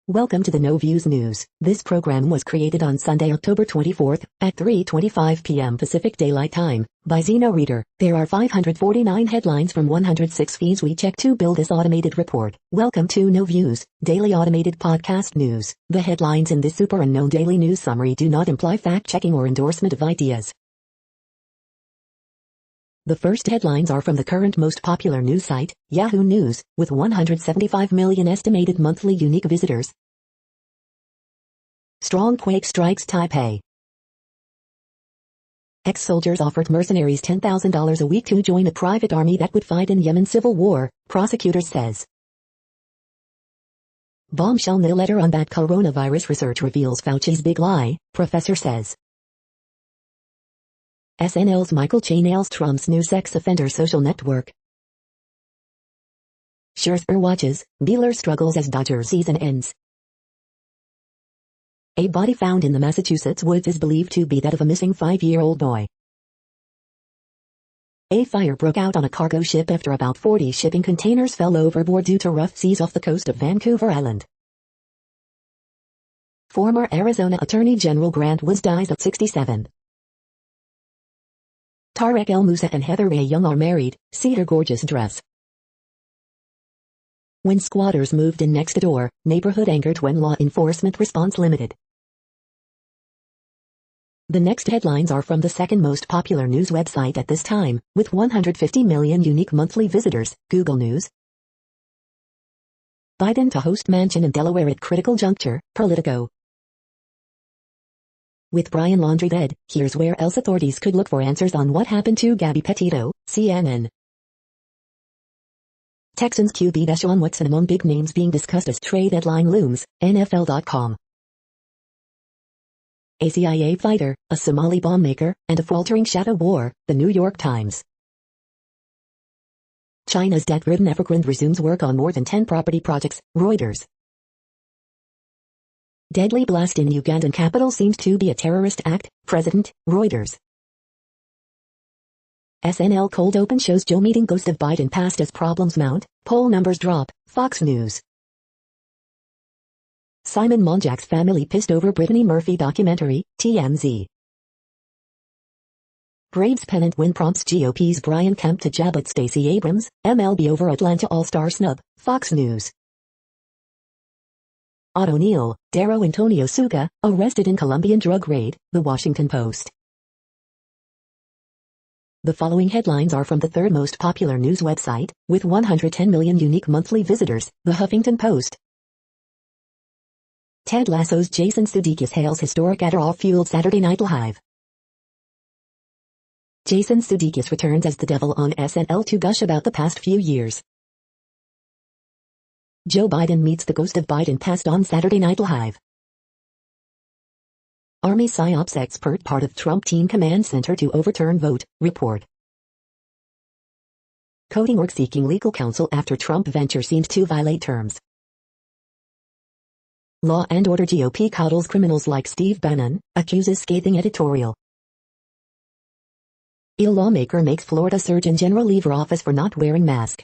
Welcome to the No Views News. This program was created on Sunday, October 24th, at 3:25 p.m. Pacific Daylight Time, by Zeno Reader. There are 549 headlines from 106 feeds we check to build this automated report. Welcome to No Views, daily automated podcast news. The headlines in this super unknown daily news summary do not imply fact-checking or endorsement of ideas. The first headlines are from the current most popular news site, Yahoo News, with 175 million estimated monthly unique visitors. Strong quake strikes Taipei. Ex-soldiers offered mercenaries $10,000 a week to join a private army that would fight in Yemen's civil war, prosecutor says. Bombshell new letter on bad coronavirus research reveals Fauci's big lie, professor says. SNL's Michael Che nails Trump's new sex offender social network. Scherzer watches, Beeler struggles as Dodgers season ends. A body found in the Massachusetts woods is believed to be that of a missing 5-year-old boy. A fire broke out on a cargo ship after about 40 shipping containers fell overboard due to rough seas off the coast of Vancouver Island. Former Arizona Attorney General Grant Woods dies at 67. Tarek El Moussa and Heather Rae Young are married, see her gorgeous dress. When squatters moved in next door, neighborhood angered when law enforcement response limited. The next headlines are from the second most popular news website at this time, with 150 million unique monthly visitors, Google News. Biden to host mansion in Delaware at critical juncture, Politico. With Brian Laundrie dead, here's where else authorities could look for answers on what happened to Gabby Petito, CNN. Texans QB Deshaun Watson among big names being discussed as trade deadline looms, NFL.com. A CIA fighter, a Somali bomb maker, and a faltering shadow war, The New York Times. China's debt-ridden Evergrande resumes work on more than 10 property projects, Reuters. Deadly blast in Ugandan capital seems to be a terrorist act, President, Reuters. SNL cold open shows Joe meeting ghost of Biden past as problems mount, poll numbers drop, Fox News. Simon Monjack's family pissed over Brittany Murphy documentary, TMZ. Braves pennant win prompts GOP's Brian Kemp to jab at Stacey Abrams, MLB over Atlanta All-Star snub, Fox News. Otto Neal, Darrow Antonio Suga, arrested in Colombian drug raid, The Washington Post. The following headlines are from the third most popular news website, with 110 million unique monthly visitors, The Huffington Post. Ted Lasso's Jason Sudeikis hails historic Adderall-fueled Saturday Night Live. Jason Sudeikis returns as the devil on SNL to gush about the past few years. Joe Biden meets the ghost of Biden past on Saturday Night Live. Army PSYOPs expert part of Trump Teen Command Center to overturn vote, report. Coding org seeking legal counsel after Trump venture seems to violate terms. Law and Order GOP coddles criminals like Steve Bannon, accuses scathing editorial. Ill lawmaker makes Florida Surgeon General leave her office for not wearing mask.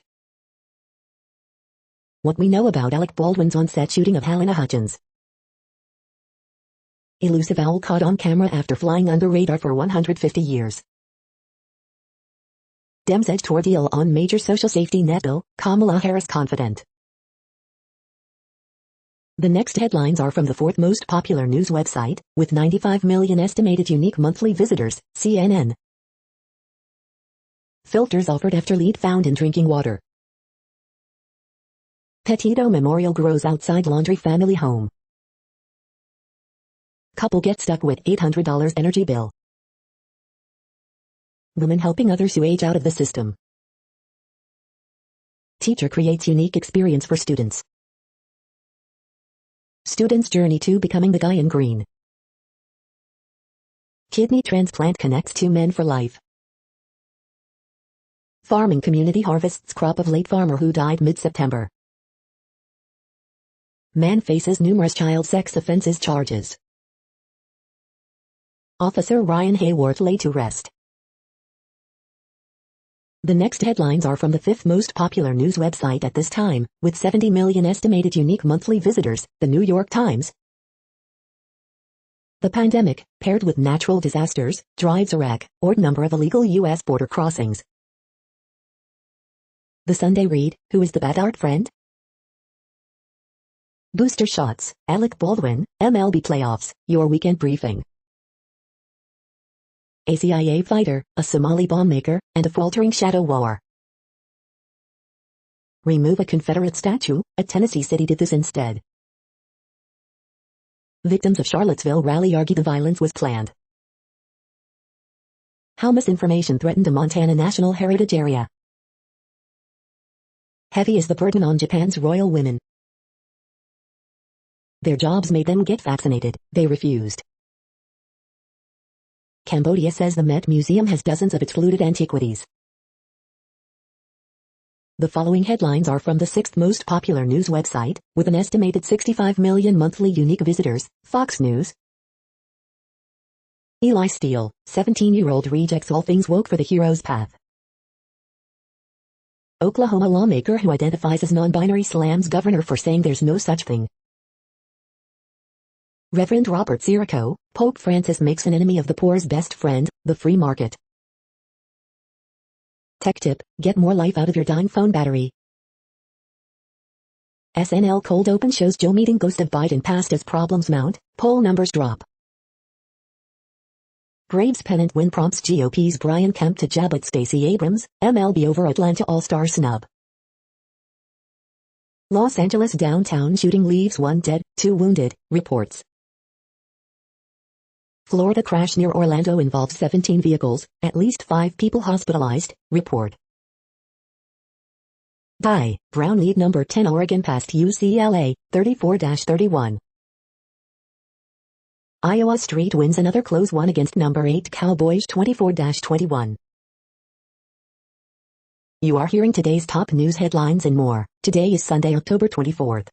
What we know about Alec Baldwin's on-set shooting of Helena Hutchins. Elusive owl caught on camera after flying under radar for 150 years. Dems edge toward deal on major social safety net bill, Kamala Harris confident. The next headlines are from the fourth most popular news website, with 95 million estimated unique monthly visitors, CNN. Filters offered after lead found in drinking water. Petito memorial grows outside Laundrie family home. Couple gets stuck with $800 energy bill. Woman helping others who age out of the system. Teacher creates unique experience for students. Student's journey to becoming the guy in green. Kidney transplant connects two men for life. Farming community harvests crop of late farmer who died mid-September. Man faces numerous child sex offenses charges. Officer Ryan Hayworth laid to rest. The next headlines are from the fifth most popular news website at this time, with 70 million estimated unique monthly visitors, the New York Times. The pandemic, paired with natural disasters, drives a record number of illegal U.S. border crossings. The Sunday Read, who is the bad art friend? Booster shots, Alec Baldwin, MLB playoffs, your weekend briefing. A CIA fighter, a Somali bomb maker, and a faltering shadow war. Remove a Confederate statue, a Tennessee city did this instead. Victims of Charlottesville rally argue the violence was planned. How misinformation threatened a Montana National Heritage Area. Heavy is the burden on Japan's royal women. Their jobs made them get vaccinated, they refused. Cambodia says the Met Museum has dozens of its looted antiquities. The following headlines are from the sixth most popular news website, with an estimated 65 million monthly unique visitors, Fox News. Eli Steele, 17-year-old rejects all things woke for the hero's path. Oklahoma lawmaker who identifies as non-binary slams governor for saying there's no such thing. Reverend Robert Sirico, Pope Francis makes an enemy of the poor's best friend, the free market. Tech tip, get more life out of your dying phone battery. SNL cold open shows Joe meeting ghost of Biden past as problems mount, poll numbers drop. Braves pennant win prompts GOP's Brian Kemp to jab at Stacey Abrams, MLB over Atlanta All-Star snub. Los Angeles downtown shooting leaves 1 dead, 2 wounded, reports. Florida crash near Orlando involves 17 vehicles, at least 5 people hospitalized, report. Brown lead number 10 Oregon past UCLA, 34-31. Iowa State wins another close one against number 8 Cowboys 24-21. You are hearing today's top news headlines and more. Today is Sunday, October 24th.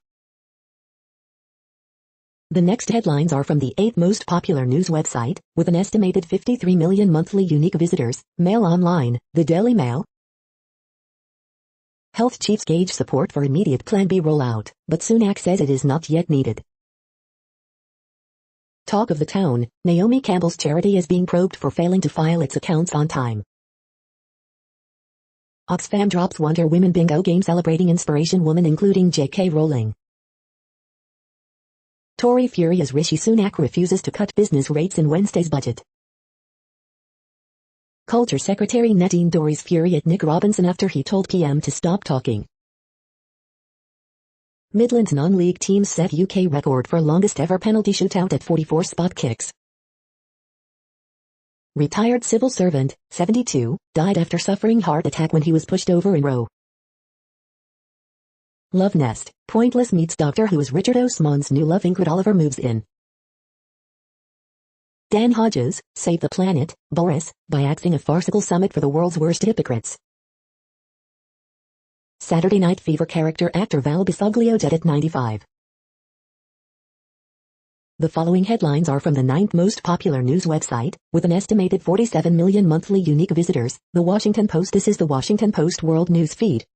The next headlines are from the 8th most popular news website, with an estimated 53 million monthly unique visitors, Mail Online, the Daily Mail. Health chiefs gauge support for immediate Plan B rollout, but Sunak says it is not yet needed. Talk of the town, Naomi Campbell's charity is being probed for failing to file its accounts on time. Oxfam drops Wonder Women bingo game celebrating inspiration woman including J.K. Rowling. Tory fury as Rishi Sunak refuses to cut business rates in Wednesday's budget. Culture Secretary Nadine Dorries fury at Nick Robinson after he told PM to stop talking. Midlands non-league teams set UK record for longest ever penalty shootout at 44 spot kicks. Retired civil servant, 72, died after suffering heart attack when he was pushed over in Roe. Love Nest, Pointless meets Doctor Who as Richard Osman's new love Ingrid Oliver moves in. Dan Hodges, Save the Planet, Boris, by axing a farcical summit for the world's worst hypocrites. Saturday Night Fever character actor Val Bisoglio dead at 95. The following headlines are from the 9th most popular news website, with an estimated 47 million monthly unique visitors, The Washington Post. This is the Washington Post World News Feed.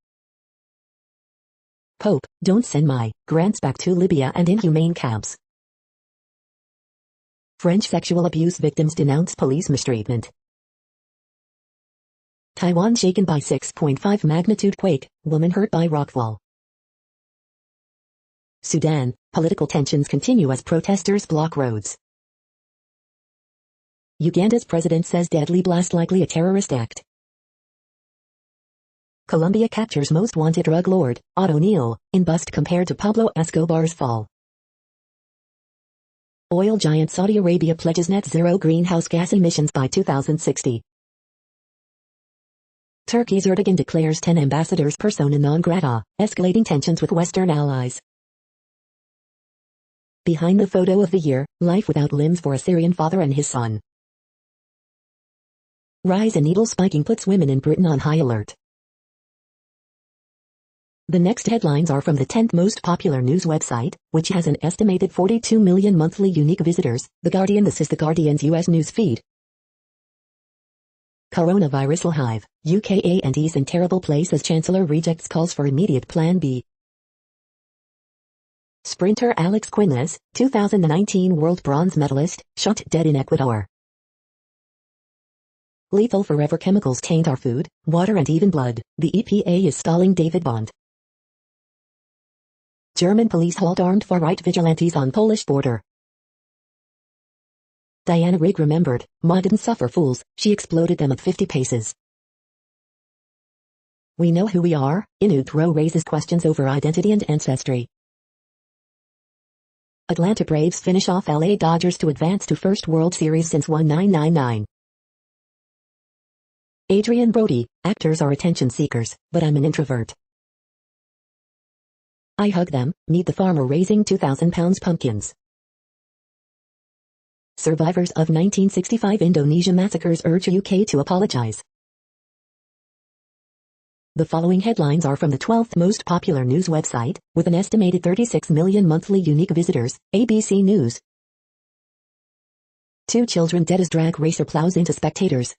Pope, don't send my grants back to Libya and inhumane camps. French sexual abuse victims denounce police mistreatment. Taiwan shaken by 6.5 magnitude quake, woman hurt by rockfall. Sudan, political tensions continue as protesters block roads. Uganda's president says deadly blast likely a terrorist act. Colombia captures most wanted drug lord, Otto Neal, in bust compared to Pablo Escobar's fall. Oil giant Saudi Arabia pledges net zero greenhouse gas emissions by 2060. Turkey's Erdogan declares 10 ambassadors persona non grata, escalating tensions with Western allies. Behind the photo of the year, life without limbs for a Syrian father and his son. Rise in needle spiking puts women in Britain on high alert. The next headlines are from the 10th most popular news website, which has an estimated 42 million monthly unique visitors, The Guardian. This is The Guardian's U.S. news feed. Coronavirus hive, UK's in terrible place as Chancellor rejects calls for immediate Plan B. Sprinter Alex Quinnes, 2019 world bronze medalist, shot dead in Ecuador. Lethal forever chemicals taint our food, water and even blood. The EPA is stalling David Bond. German police halt armed far-right vigilantes on Polish border. Diana Rigg remembered, Ma didn't suffer fools, she exploded them at 50 paces. We know who we are, Inuit Row raises questions over identity and ancestry. Atlanta Braves finish off LA Dodgers to advance to first World Series since 1999. Adrian Brody, actors are attention seekers, but I'm an introvert. I hug them, meet the farmer raising 2,000-pound pumpkins. Survivors of 1965 Indonesia massacres urge UK to apologize. The following headlines are from the 12th most popular news website, with an estimated 36 million monthly unique visitors, ABC News. 2 children dead as drag racer plows into spectators.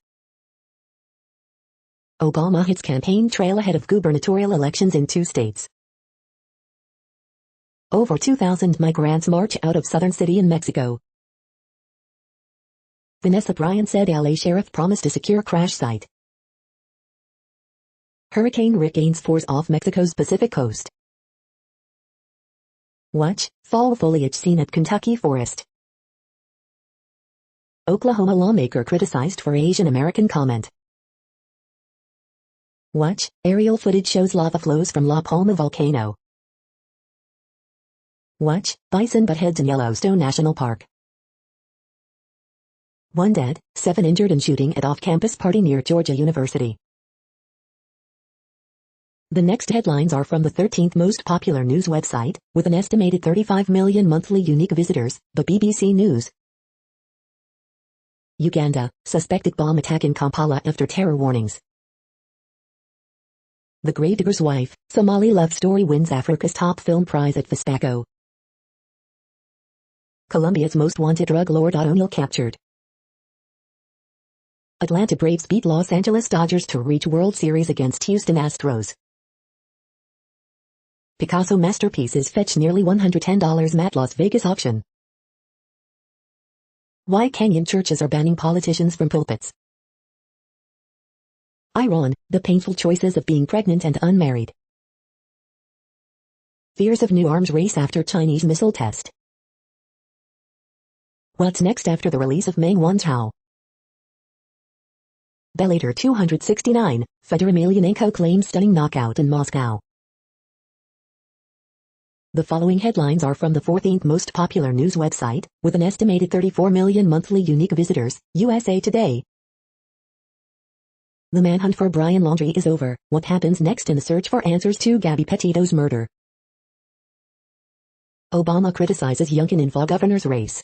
Obama hits campaign trail ahead of gubernatorial elections in 2 states. Over 2,000 migrants march out of southern city in Mexico. Vanessa Bryant said LA sheriff promised a secure crash site. Hurricane Rick gains force off Mexico's Pacific coast. Watch, fall foliage seen at Kentucky forest. Oklahoma lawmaker criticized for Asian American comment. Watch, aerial footage shows lava flows from La Palma volcano. Watch, bison butt heads in Yellowstone National Park. 1 dead, 7 injured in shooting at off-campus party near Georgia University. The next headlines are from the 13th most popular news website, with an estimated 35 million monthly unique visitors, the BBC News. Uganda, suspected bomb attack in Kampala after terror warnings. The Gravedigger's Wife, Somali love story wins Africa's top film prize at FESPACO. Colombia's most wanted drug lord O'Neal captured. Atlanta Braves beat Los Angeles Dodgers to reach World Series against Houston Astros. Picasso masterpieces fetch nearly $110 at Las Vegas auction. Why Kenyan churches are banning politicians from pulpits. Iran, the painful choices of being pregnant and unmarried. Fears of new arms race after Chinese missile test. What's next after the release of Meng Wanzhou? Bellator 269, Fedor Emelianenko claims stunning knockout in Moscow. The following headlines are from the 14th most popular news website, with an estimated 34 million monthly unique visitors, USA Today. The manhunt for Brian Laundrie is over. What happens next in the search for answers to Gabby Petito's murder? Obama criticizes Youngkin in VA governor's race.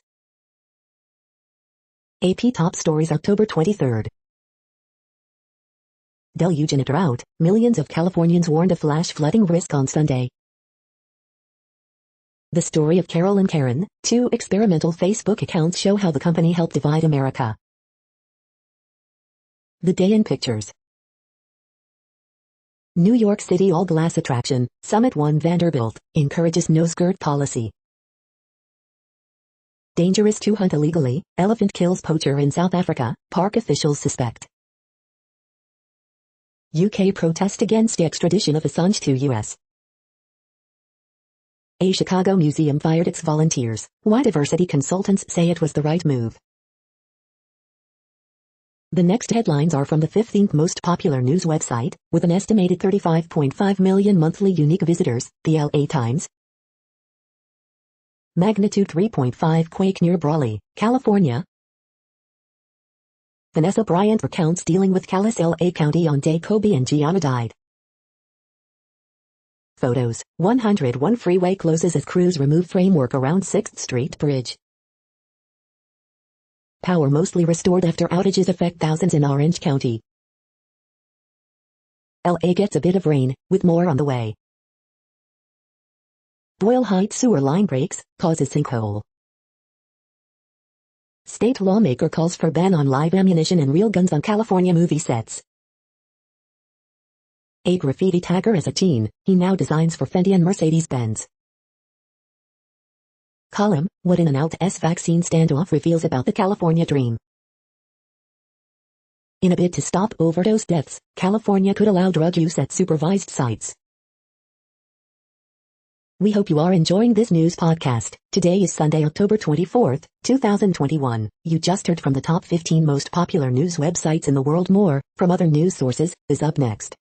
AP Top Stories October 23. Deluge in a drought, millions of Californians warned of flash flooding risk on Sunday. The story of Carol and Karen, 2 experimental Facebook accounts show how the company helped divide America. The day in pictures. New York City all-glass attraction, Summit 1 Vanderbilt, encourages no-skirt policy. Dangerous to hunt illegally, elephant kills poacher in South Africa, park officials suspect. UK protest against extradition of Assange to US. A Chicago museum fired its volunteers. Why diversity consultants say it was the right move. The next headlines are from the 15th most popular news website, with an estimated 35.5 million monthly unique visitors, the LA Times. Magnitude 3.5 quake near Brawley, California. Vanessa Bryant recounts dealing with callous LA County on day Kobe and Gianna died. Photos, 101 freeway closes as crews remove framework around 6th Street Bridge. Power mostly restored after outages affect thousands in Orange County. LA gets a bit of rain, with more on the way. Boyle Heights sewer line breaks, causes sinkhole. State lawmaker calls for ban on live ammunition and real guns on California movie sets. A graffiti tagger as a teen, he now designs for Fendi and Mercedes-Benz. Column, what In-N-Out's vaccine standoff reveals about the California dream. In a bid to stop overdose deaths, California could allow drug use at supervised sites. We hope you are enjoying this news podcast. Today is Sunday, October 24th, 2021. You just heard from the top 15 most popular news websites in the world. More, from other news sources, is up next.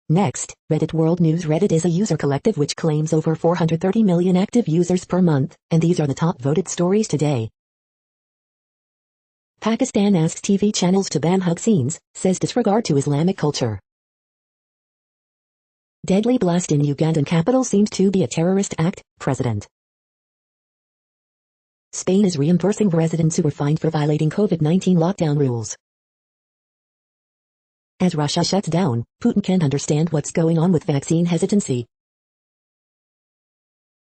Next, Reddit World News. Reddit is a user collective which claims over 430 million active users per month, and these are the top voted stories today. Pakistan asks TV channels to ban hug scenes, says disregard to Islamic culture. Deadly blast in Ugandan capital seems to be a terrorist act, President. Spain is reimbursing residents who were fined for violating COVID-19 lockdown rules. As Russia shuts down, Putin can't understand what's going on with vaccine hesitancy.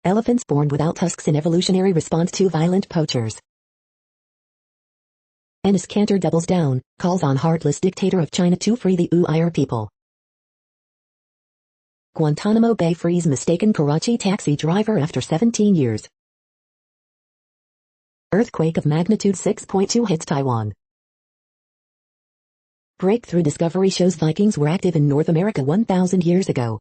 Elephants born without tusks in evolutionary response to violent poachers. Enes Kanter doubles down, calls on heartless dictator of China to free the Uyghur people. Guantanamo Bay frees mistaken Karachi taxi driver after 17 years. Earthquake of magnitude 6.2 hits Taiwan. Breakthrough discovery shows Vikings were active in North America 1,000 years ago.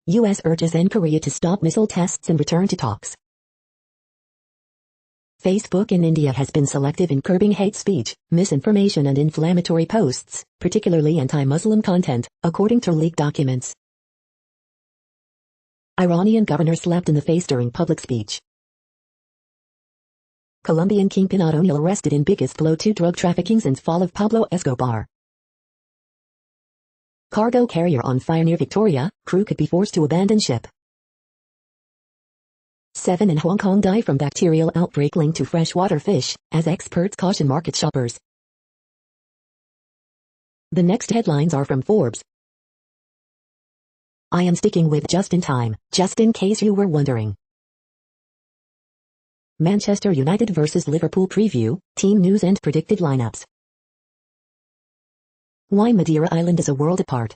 U.S. urges N Korea to stop missile tests and return to talks. Facebook in India has been selective in curbing hate speech, misinformation and inflammatory posts, particularly anti-Muslim content, according to leaked documents. Iranian governor slapped in the face during public speech. Colombian kingpin O'Neill arrested in biggest blow to drug trafficking since fall of Pablo Escobar. Cargo carrier on fire near Victoria, crew could be forced to abandon ship. 7 in Hong Kong die from bacterial outbreak linked to freshwater fish, as experts caution market shoppers. The next headlines are from Forbes. I am sticking with just in time, just in case you were wondering. Manchester United vs Liverpool preview, team news and predicted lineups. Why Madeira Island is a world apart.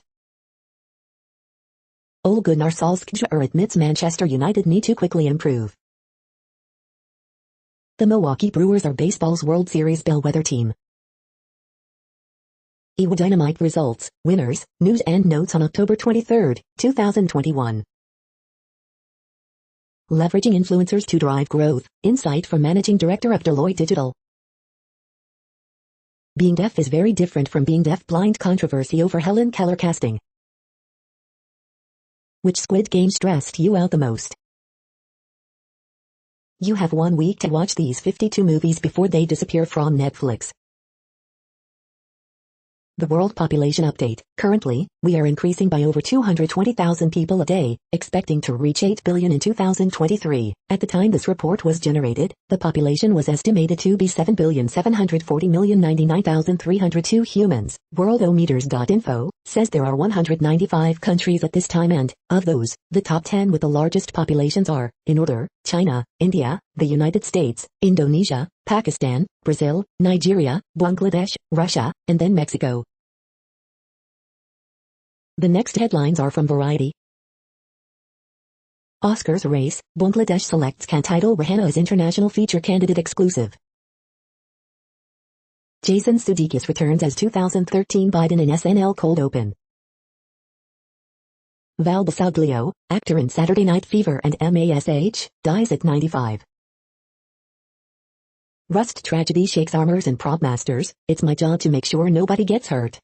Ole Gunnar Solskjaer admits Manchester United need to quickly improve. The Milwaukee Brewers are baseball's World Series bellwether team. EWA Dynamite results, winners, news and notes on October 23, 2021. Leveraging influencers to drive growth, insight from Managing Director of Deloitte Digital. Being deaf is very different from being deaf-blind. Controversy over Helen Keller casting. Which Squid Game stressed you out the most? You have 1 week to watch these 52 movies before they disappear from Netflix. The World Population Update. Currently, we are increasing by over 220,000 people a day, expecting to reach 8 billion in 2023. At the time this report was generated, the population was estimated to be 7,740,099,302 humans. Worldometers.info says there are 195 countries at this time and, of those, the top 10 with the largest populations are, in order, China, India, the United States, Indonesia, Pakistan, Brazil, Nigeria, Bangladesh, Russia, and then Mexico. The next headlines are from Variety. Oscars race, Bangladesh selects can title Rihanna as international feature candidate exclusive. Jason Sudeikis returns as 2013 Biden in SNL cold open. Val Basaglio, actor in Saturday Night Fever and MASH, dies at 95. Rust tragedy shakes armors and prop masters, it's my job to make sure nobody gets hurt.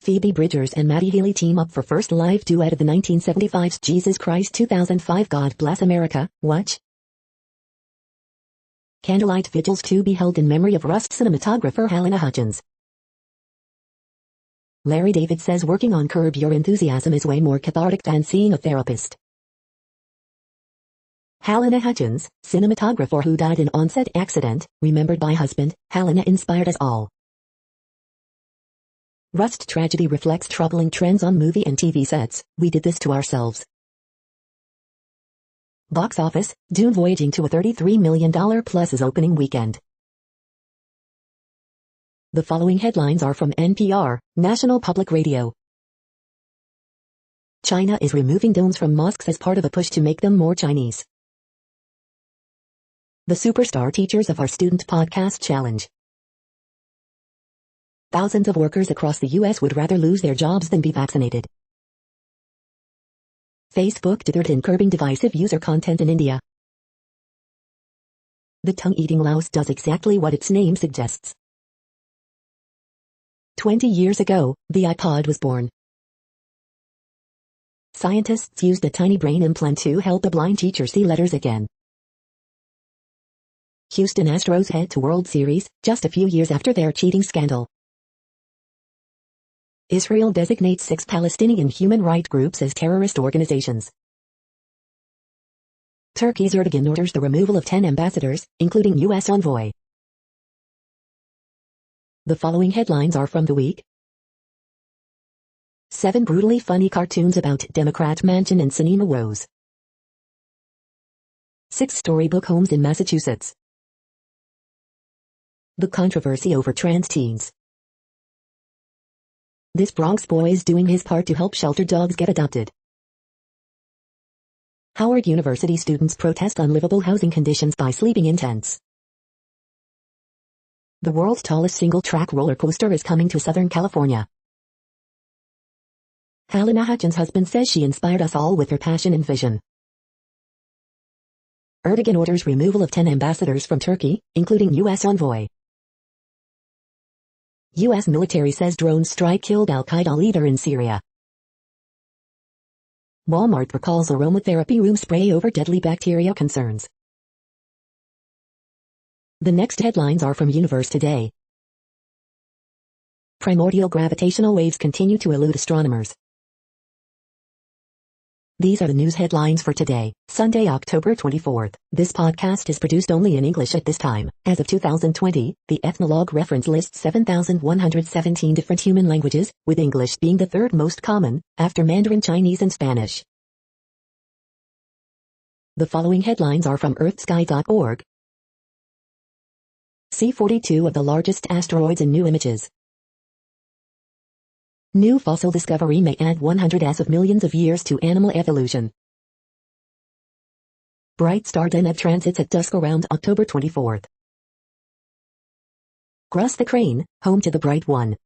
Phoebe Bridgers and Matty Healy team up for first live duet of the 1975's Jesus Christ 2005 God Bless America, watch. Candlelight vigils to be held in memory of Rust cinematographer Helena Hutchins. Larry David says working on Curb Your Enthusiasm is way more cathartic than seeing a therapist. Helena Hutchins, cinematographer who died in on-set accident, remembered by husband, Helena inspired us all. Rust tragedy reflects troubling trends on movie and TV sets, we did this to ourselves. Box office, Dune voyaging to a $33 million plus his opening weekend. The following headlines are from NPR, National Public Radio. China is removing domes from mosques as part of a push to make them more Chinese. The Superstar Teachers of Our Student Podcast Challenge. Thousands of workers across the U.S. would rather lose their jobs than be vaccinated. Facebook deterred in curbing divisive user content in India. The tongue-eating louse does exactly what its name suggests. 20 years ago, the iPod was born. Scientists used a tiny brain implant to help a blind teacher see letters again. Houston Astros head to World Series, just a few years after their cheating scandal. Israel designates 6 Palestinian human rights groups as terrorist organizations. Turkey's Erdogan orders the removal of 10 ambassadors, including U.S. envoy. The following headlines are from The Week. 7 brutally funny cartoons about Democrat Manchin and Sinema Rose. 6 storybook homes in Massachusetts. The controversy over trans teens. This Bronx boy is doing his part to help sheltered dogs get adopted. Howard University students protest unlivable housing conditions by sleeping in tents. The world's tallest single-track roller coaster is coming to Southern California. Helena Hutchins' husband says she inspired us all with her passion and vision. Erdogan orders removal of 10 ambassadors from Turkey, including U.S. envoy. U.S. military says drone strike killed al-Qaeda leader in Syria. Walmart recalls aromatherapy room spray over deadly bacteria concerns. The next headlines are from Universe Today. Primordial gravitational waves continue to elude astronomers. These are the news headlines for today, Sunday, October 24th. This podcast is produced only in English at this time. As of 2020, the Ethnologue reference lists 7,117 different human languages, with English being the third most common, after Mandarin Chinese and Spanish. The following headlines are from earthsky.org. See 42 of the largest asteroids in new images. New fossil discovery may add 100s of millions of years to animal evolution. Bright star Deneb transits at dusk around October 24th. Grus the crane, home to the bright one.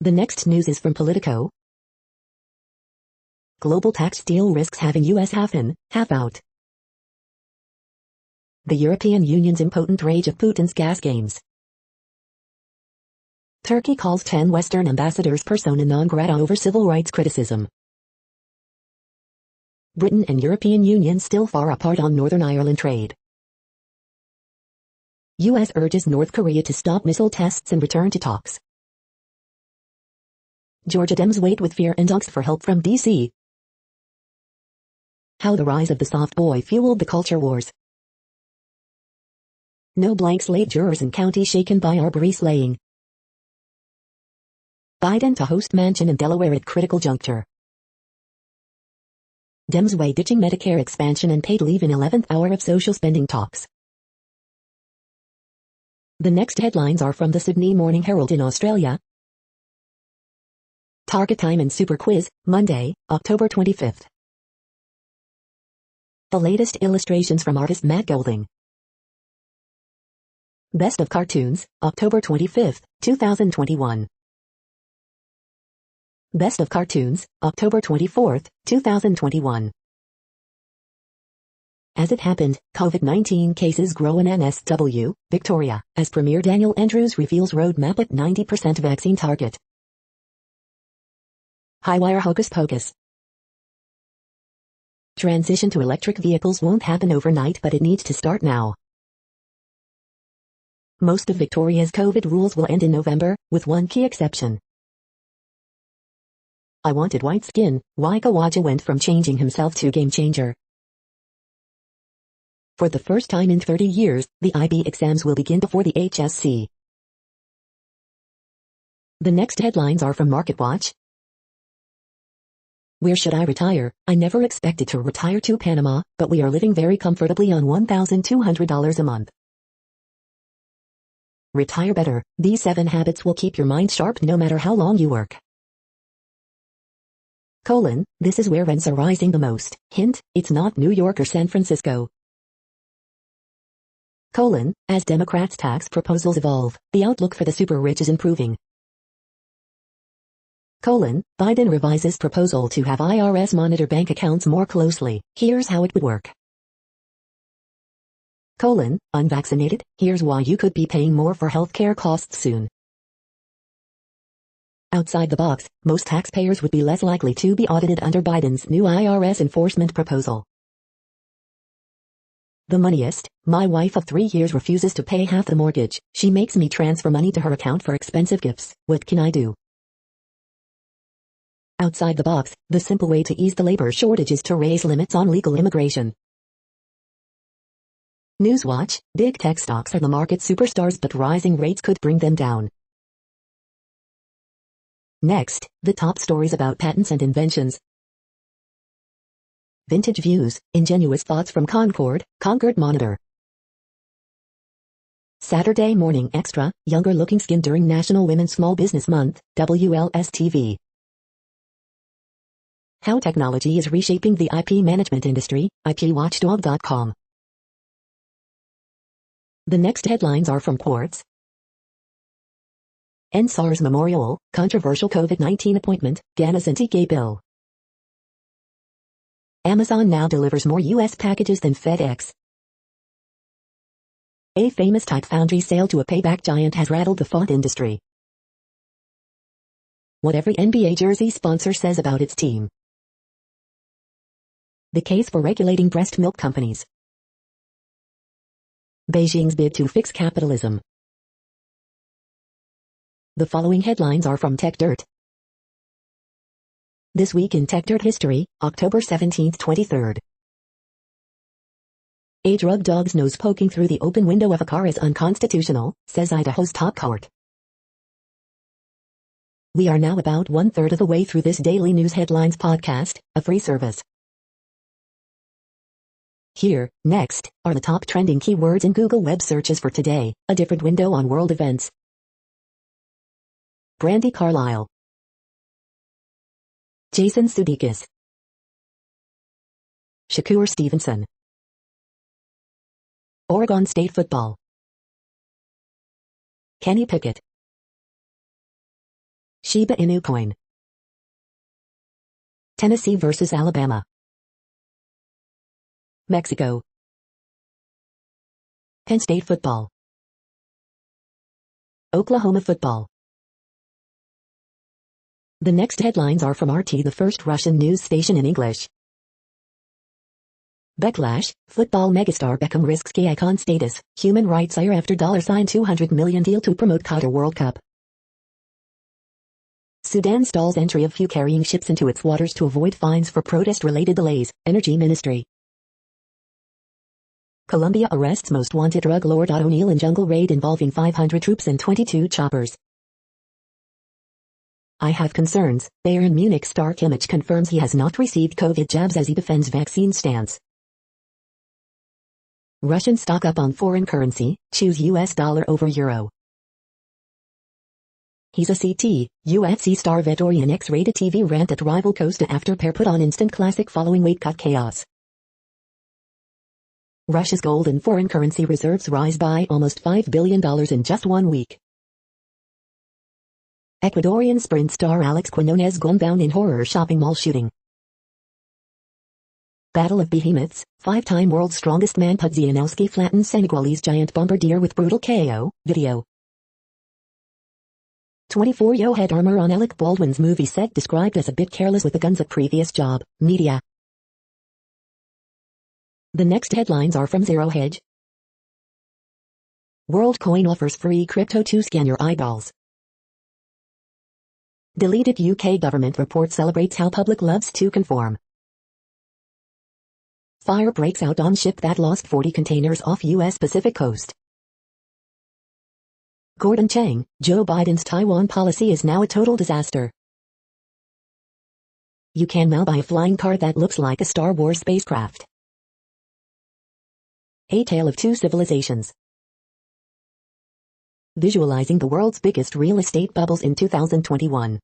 The next news is from Politico. Global tax deal risks having U.S. half in, half out. The European Union's impotent rage of Putin's gas games. Turkey calls 10 Western ambassadors persona non grata over civil rights criticism. Britain and European Union still far apart on Northern Ireland trade. U.S. urges North Korea to stop missile tests and return to talks. Georgia Dems wait with fear and ask for help from D.C. How the rise of the soft boy fueled the culture wars. No blank slate jurors in county shaken by Arbery slaying. Biden to host Manchin in Delaware at critical juncture. Dems weigh ditching Medicare expansion and paid leave in 11th hour of social spending talks. The next headlines are from the Sydney Morning Herald in Australia. Target time and super quiz, Monday, October 25th. The latest illustrations from artist Matt Golding. Best of Cartoons, October 25th, 2021. Best of Cartoons, October 24th, 2021. As it happened, COVID-19 cases grow in NSW, Victoria, as Premier Daniel Andrews reveals roadmap at 90% vaccine target. Highwire hocus pocus. Transition to electric vehicles won't happen overnight, but it needs to start now. Most of Victoria's COVID rules will end in November, with one key exception. I wanted white skin, Waika Waja went from changing himself to game changer. For the first time in 30 years, the IB exams will begin before the HSC. The next headlines are from MarketWatch. Where should I retire? I never expected to retire to Panama, but we are living very comfortably on $1,200 a month. Retire better. These 7 habits will keep your mind sharp no matter how long you work. This is where rents are rising the most. Hint, it's not New York or San Francisco. As Democrats' tax proposals evolve, the outlook for the super rich is improving. Biden revises proposal to have IRS monitor bank accounts more closely. Here's how it would work. Unvaccinated, here's why you could be paying more for healthcare costs soon. Outside the box, most taxpayers would be less likely to be audited under Biden's new IRS enforcement proposal. The moneyest, my wife of 3 years refuses to pay half the mortgage. She makes me transfer money to her account for expensive gifts. What can I do? Outside the box, the simple way to ease the labor shortage is to raise limits on legal immigration. Newswatch, big tech stocks are the market superstars, but rising rates could bring them down. Next, the top stories about patents and inventions. Vintage views, ingenuous thoughts from Concord Monitor. Saturday Morning Extra, younger looking skin during National Women's Small Business Month, WLS-TV. How technology is reshaping the IP management industry, IPWatchdog.com. The next headlines are from Quartz. NSARS Memorial, controversial COVID-19 appointment, Ghana's anti-gay bill. Amazon now delivers more U.S. packages than FedEx. A famous type foundry sale to a payback giant has rattled the font industry. What every NBA jersey sponsor says about its team. The case for regulating breast milk companies. Beijing's bid to fix capitalism. The following headlines are from TechDirt. This week in TechDirt history, October 17, 23rd. A drug dog's nose poking through the open window of a car is unconstitutional, says Idaho's top court. We are now about 1/3 of the way through this daily news headlines podcast, a free service. Here, next, are the top trending keywords in Google web searches for today, a different window on world events. Brandi Carlile. Jason Sudeikis. Shakur Stevenson. Oregon State football. Kenny Pickett. Shiba Inu coin. Tennessee versus Alabama. Mexico. Penn State football. Oklahoma football. The next headlines are from RT, the first Russian news station in English. Backlash, football megastar Beckham risks gay icon status, human rights ire after $200 million deal to promote Qatar World Cup. Sudan stalls entry of few carrying ships into its waters to avoid fines for protest-related delays, Energy Ministry. Colombia arrests most wanted drug lord O'Neill in jungle raid involving 500 troops and 22 choppers. I have concerns, Bayern Munich star Kimmich confirms he has not received COVID jabs as he defends vaccine stance. Russian stock up on foreign currency, choose US dollar over euro. He's a CT, UFC star Vettorian X-rated TV rant at rival Costa after pair put on instant classic following weight cut chaos. Russia's gold and foreign currency reserves rise by almost $5 billion in just 1 week. Ecuadorian sprint star Alex Quinones gunned down in horror shopping mall shooting. Battle of Behemoths, 5-time world's strongest man Pudzianowski flattens Senegalese giant bombardier with brutal KO, video. 24-yo head armor on Alec Baldwin's movie set described as a bit careless with the guns at previous job, media. The next headlines are from Zero Hedge. WorldCoin offers free crypto to scan your eyeballs. Deleted UK government report celebrates how public loves to conform. Fire breaks out on ship that lost 40 containers off U.S. Pacific coast. Gordon Chang, Joe Biden's Taiwan policy is now a total disaster. You can now buy a flying car that looks like a Star Wars spacecraft. A Tale of Two Civilizations. Visualizing the world's biggest real estate bubbles in 2021.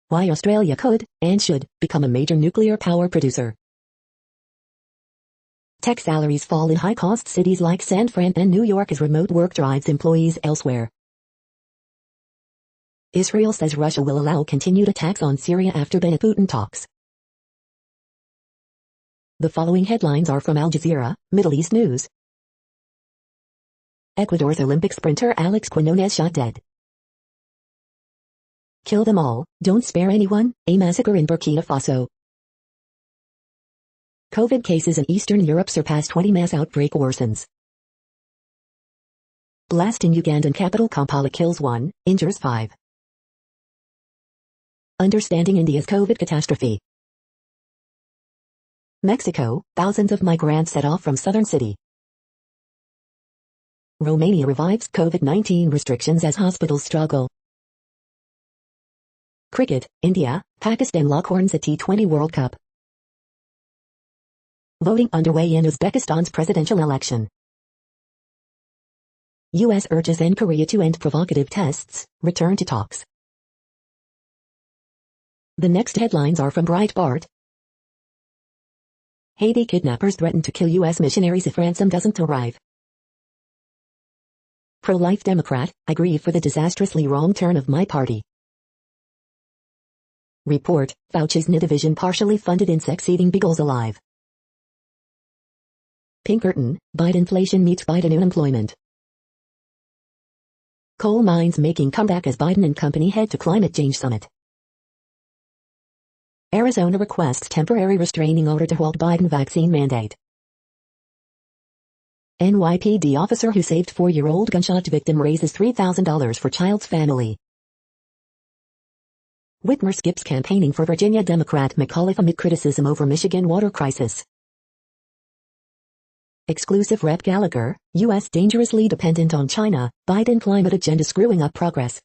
Why Australia could, and should, become a major nuclear power producer. Tech salaries fall in high-cost cities like San Fran and New York as remote work drives employees elsewhere. Israel says Russia will allow continued attacks on Syria after Putin talks. The following headlines are from Al Jazeera, Middle East News. Ecuador's Olympic sprinter Alex Quinones shot dead. Kill them all, don't spare anyone, a massacre in Burkina Faso. COVID cases in Eastern Europe surpass 20, mass outbreak worsens. Blast in Ugandan capital Kampala kills 1, injures 5. Understanding India's COVID catastrophe. Mexico, thousands of migrants set off from southern city. Romania revives COVID-19 restrictions as hospitals struggle. Cricket, India, Pakistan lock horns at T20 World Cup. Voting underway in Uzbekistan's presidential election. U.S. urges N Korea to end provocative tests, return to talks. The next headlines are from Breitbart. Haiti kidnappers threaten to kill U.S. missionaries if ransom doesn't arrive. Pro-life Democrat, I grieve for the disastrously wrong turn of my party. Report, Fauci's NI division partially funded insects eating beagles alive. Pinkerton, Bidenflation meets Biden unemployment. Coal mines making comeback as Biden and company head to climate change summit. Arizona requests temporary restraining order to halt Biden vaccine mandate. NYPD officer who saved 4-year-old gunshot victim raises $3,000 for child's family. Whitmer skips campaigning for Virginia Democrat McAuliffe amid criticism over Michigan water crisis. Exclusive Rep Gallagher, U.S. dangerously dependent on China, Biden climate agenda screwing up progress.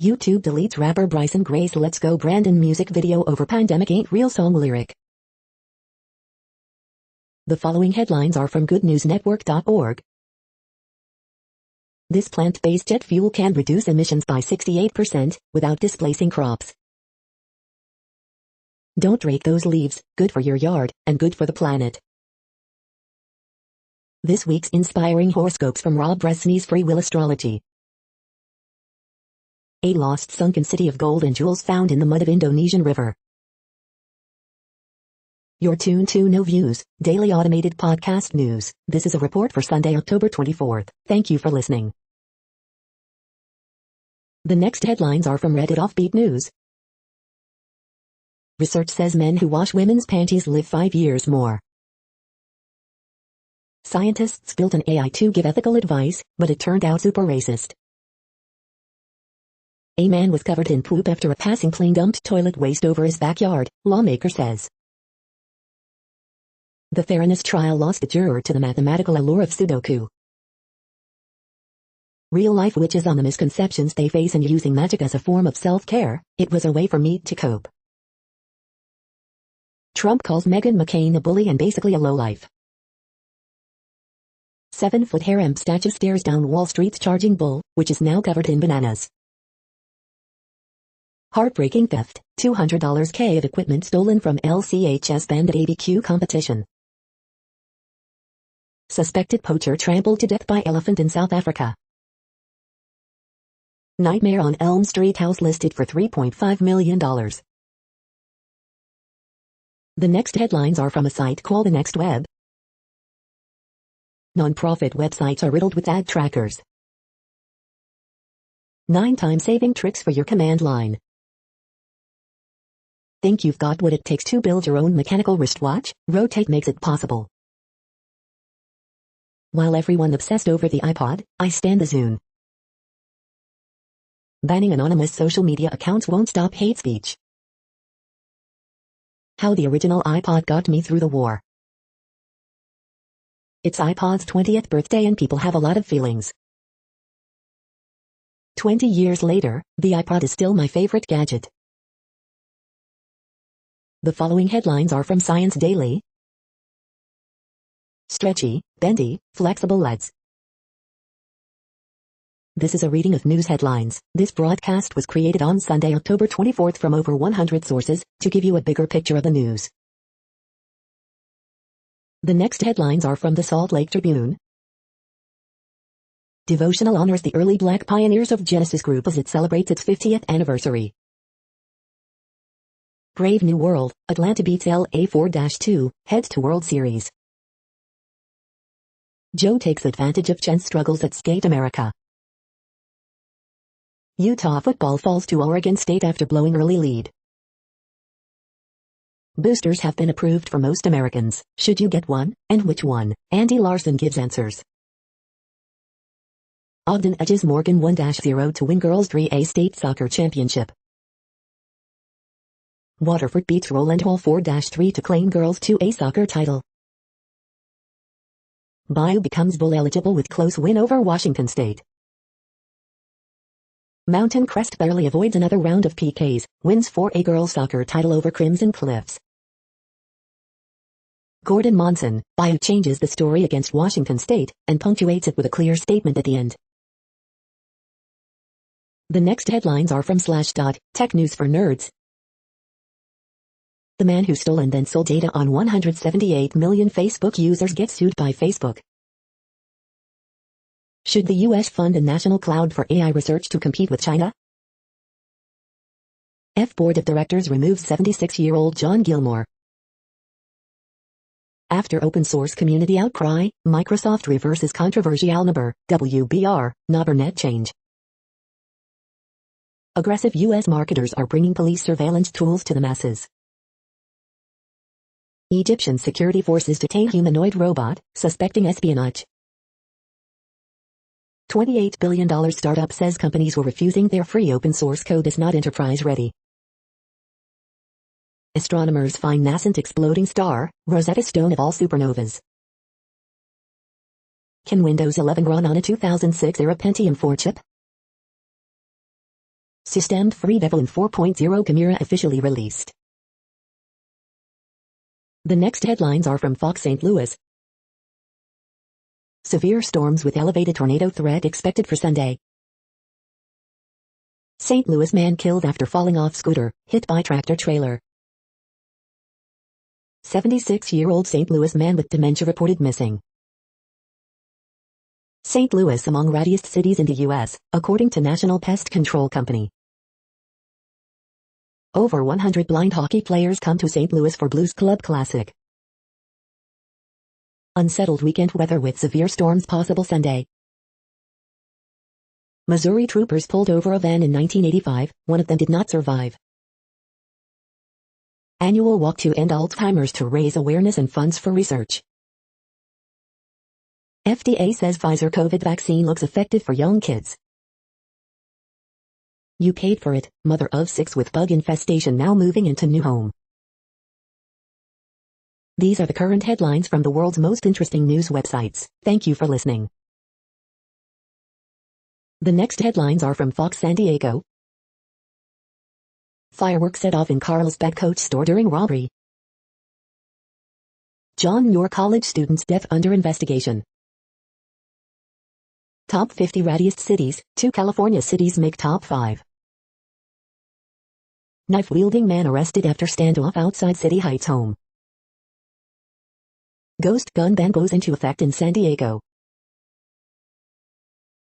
YouTube deletes rapper Bryson Gray's Let's Go Brandon music video over pandemic ain't real song lyric. The following headlines are from goodnewsnetwork.org. This plant-based jet fuel can reduce emissions by 68% without displacing crops. Don't rake those leaves, good for your yard, and good for the planet. This week's inspiring horoscopes from Rob Bresney's Free Will Astrology. A lost sunken city of gold and jewels found in the mud of Indonesian river. You're tuned to No Views, daily automated podcast news. This is a report for Sunday, October 24th. Thank you for listening. The next headlines are from Reddit Offbeat News. Research says men who wash women's panties live 5 years more. Scientists built an AI to give ethical advice, but it turned out super racist. A man was covered in poop after a passing plane dumped toilet waste over his backyard, lawmaker says. The Theranos trial lost a juror to the mathematical allure of Sudoku. Real-life witches on the misconceptions they face in using magic as a form of self-care. It was a way for me to cope. Trump calls Meghan McCain a bully and basically a lowlife. 7-foot harem statue stares down Wall Street's charging bull, which is now covered in bananas. Heartbreaking theft, $200K of equipment stolen from LCHS band at ABQ competition. Suspected poacher trampled to death by elephant in South Africa. Nightmare on Elm Street house listed for $3.5 million. The next headlines are from a site called The Next Web. Non-profit websites are riddled with ad trackers. 9 time-saving tricks for your command line. Think you've got what it takes to build your own mechanical wristwatch? Rotate makes it possible. While everyone obsessed over the iPod, I stand the Zune. Banning anonymous social media accounts won't stop hate speech. How the original iPod got me through the war. It's iPod's 20th birthday and people have a lot of feelings. 20 years later, the iPod is still my favorite gadget. The following headlines are from Science Daily. Stretchy, bendy, flexible LEDs. This is a reading of news headlines. This broadcast was created on Sunday, October 24th from over 100 sources, to give you a bigger picture of the news. The next headlines are from the Salt Lake Tribune. Devotional honors the early Black pioneers of Genesis Group as it celebrates its 50th anniversary. Brave New World, Atlanta beats LA 4-2, heads to World Series. Joe takes advantage of Chen's struggles at Skate America. Utah football falls to Oregon State after blowing early lead. Boosters have been approved for most Americans. Should you get one, and which one? Andy Larson gives answers. Ogden edges Morgan 1-0 to win Girls 3A State Soccer Championship. Waterford beats Roland Hall 4-3 to claim Girls 2A Soccer title. Bayou becomes bowl eligible with close win over Washington State. Mountain Crest barely avoids another round of PKs, wins 4A girls soccer title over Crimson Cliffs. Gordon Monson, Bayou changes the story against Washington State, and punctuates it with a clear statement at the end. The next headlines are from Slashdot, Tech News for Nerds. The man who stole and then sold data on 178 million Facebook users gets sued by Facebook. Should the U.S. fund a national cloud for AI research to compete with China? Board of Directors removes 76-year-old John Gilmore. After open source community outcry, Microsoft reverses controversial NABER, WBR, NABER change. Aggressive U.S. marketers are bringing police surveillance tools to the masses. Egyptian security forces detain humanoid robot, suspecting espionage. $28 billion startup says companies were refusing their free open source code is not enterprise ready. Astronomers find nascent exploding star, Rosetta Stone of all supernovas. Can Windows 11 run on a 2006-era Pentium 4 chip? System-free Develin 4.0 Chimera officially released. The next headlines are from Fox St. Louis. Severe storms with elevated tornado threat expected for Sunday. St. Louis man killed after falling off scooter, hit by tractor trailer. 76-year-old St. Louis man with dementia reported missing. St. Louis among rattiest cities in the U.S., according to National Pest Control Company. Over 100 blind hockey players come to St. Louis for Blues Club Classic. Unsettled weekend weather with severe storms possible Sunday. Missouri troopers pulled over a van in 1985, one of them did not survive. Annual walk to end Alzheimer's to raise awareness and funds for research. FDA says Pfizer COVID vaccine looks effective for young kids. You paid for it, mother of 6 with bug infestation now moving into new home. These are the current headlines from the world's most interesting news websites. Thank you for listening. The next headlines are from Fox San Diego. Fireworks set off in Carlsbad coach store during robbery. John Muir College students death under investigation. Top 50 rattiest cities, 2 California cities make top 5. Knife-wielding man arrested after standoff outside City Heights home. Ghost gun ban goes into effect in San Diego.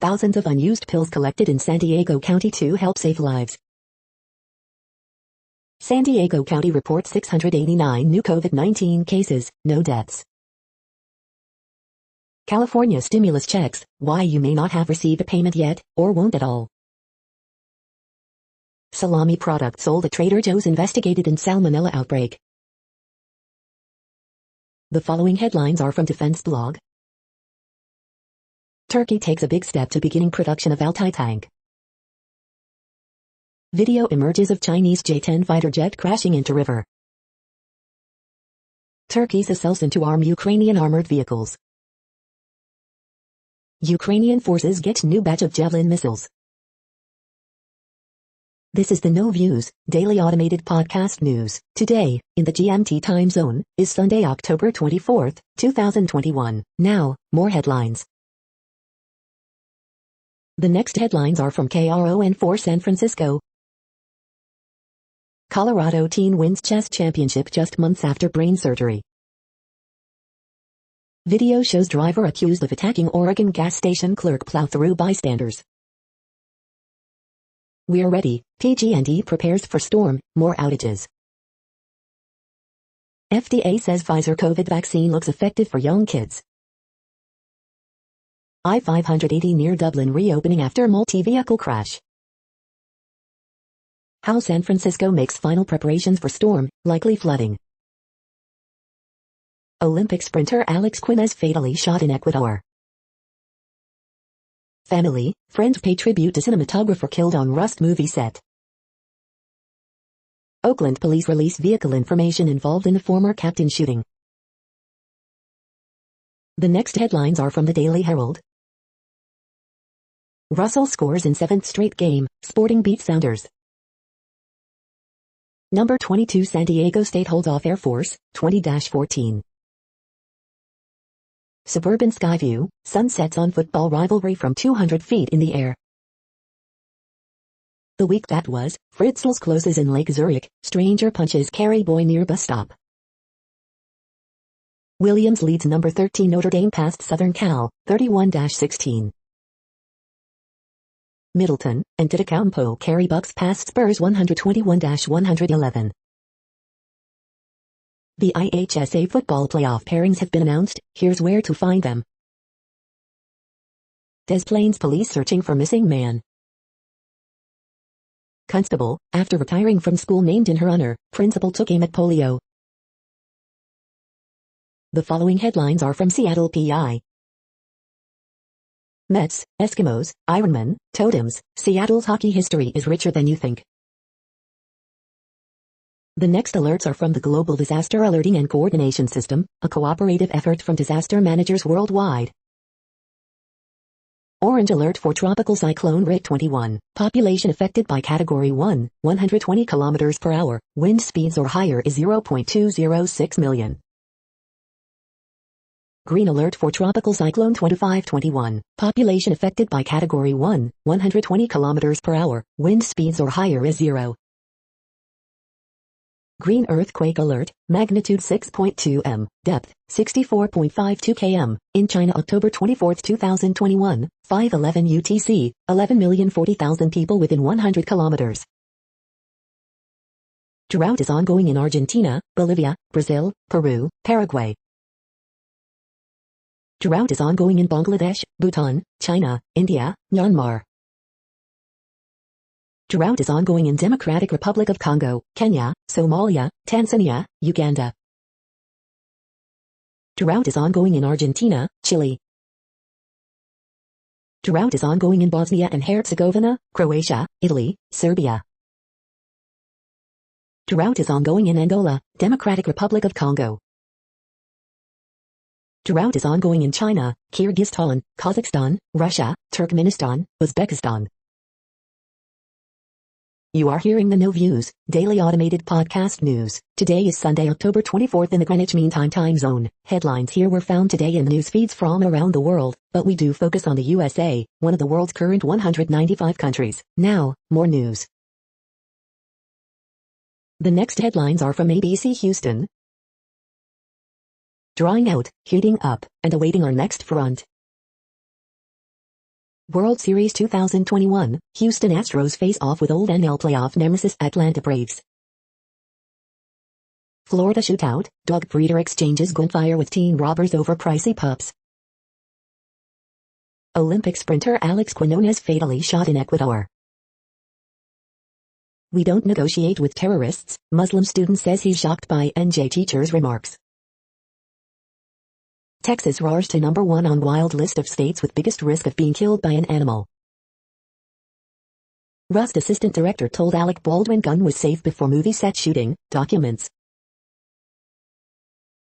Thousands of unused pills collected in San Diego County to help save lives. San Diego County reports 689 new COVID-19 cases, no deaths. California stimulus checks, why you may not have received a payment yet, or won't at all. Salami product sold at Trader Joe's investigated in salmonella outbreak. The following headlines are from Defense Blog. Turkey takes a big step to beginning production of Altai tank. Video emerges of Chinese J-10 fighter jet crashing into river. Turkey's assaults to arm Ukrainian armored vehicles. Ukrainian forces get new batch of Javelin missiles. This is the No Views, daily automated podcast news. Today, in the GMT time zone, is Sunday, October 24th, 2021. Now, more headlines. The next headlines are from KRON4 San Francisco. Colorado teen wins chess championship just months after brain surgery. Video shows driver accused of attacking Oregon gas station clerk plow through bystanders. We're ready. PG&E prepares for storm, more outages. FDA says Pfizer COVID vaccine looks effective for young kids. I-580 near Dublin reopening after multi-vehicle crash. How San Francisco makes final preparations for storm, likely flooding. Olympic sprinter Alex Quinez fatally shot in Ecuador. Family, friends pay tribute to cinematographer killed on Rust movie set. Oakland police release vehicle information involved in the former captain shooting. The next headlines are from the Daily Herald. Russell scores in 7th straight game, Sporting beats Sounders. Number 22 San Diego State holds off Air Force, 20-14. Suburban Skyview, sunsets on football rivalry from 200 feet in the air. The week that was, Fritzl's closes in Lake Zurich, stranger punches Carrie boy near bus stop. Williams leads number 13 Notre Dame past Southern Cal, 31-16. Middleton, and Titacampo carry Bucks past Spurs 121-111. The IHSA football playoff pairings have been announced, here's where to find them. Des Plaines police searching for missing man. Constable, after retiring from school named in her honor, principal took aim at polio. The following headlines are from Seattle PI. Mets, Eskimos, Ironmen, totems, Seattle's hockey history is richer than you think. The next alerts are from the Global Disaster Alerting and Coordination System, a cooperative effort from disaster managers worldwide. Orange alert for Tropical Cyclone Rit 21. Population affected by Category 1, 120 km per hour, wind speeds or higher is 0.206 million. Green alert for Tropical Cyclone 2521. Population affected by Category 1, 120 km per hour, wind speeds or higher is 0. Green earthquake alert, magnitude 6.2 m, depth, 64.52 km, in China October 24, 2021, 5:11 UTC, 11,040,000 people within 100 kilometers. Drought is ongoing in Argentina, Bolivia, Brazil, Peru, Paraguay. Drought is ongoing in Bangladesh, Bhutan, China, India, Myanmar. Drought is ongoing in Democratic Republic of Congo, Kenya, Somalia, Tanzania, Uganda. Drought is ongoing in Argentina, Chile. Drought is ongoing in Bosnia and Herzegovina, Croatia, Italy, Serbia. Drought is ongoing in Angola, Democratic Republic of Congo. Drought is ongoing in China, Kyrgyzstan, Kazakhstan, Russia, Turkmenistan, Uzbekistan. You are hearing the No Views, daily automated podcast news. Today is Sunday, October 24th in the Greenwich Mean Time time zone. Headlines here were found today in news feeds from around the world, but we do focus on the USA, one of the world's current 195 countries. Now, more news. The next headlines are from ABC Houston. Drying out, heating up, and awaiting our next front. World Series 2021, Houston Astros face off with old NL playoff nemesis Atlanta Braves. Florida shootout, dog breeder exchanges gunfire with teen robbers over pricey pups. Olympic sprinter Alex Quinonez fatally shot in Ecuador. We don't negotiate with terrorists, Muslim student says he's shocked by NJ teacher's remarks. Texas roars to number 1 on wild list of states with biggest risk of being killed by an animal. Rust assistant director told Alec Baldwin gun was safe before movie set shooting, documents.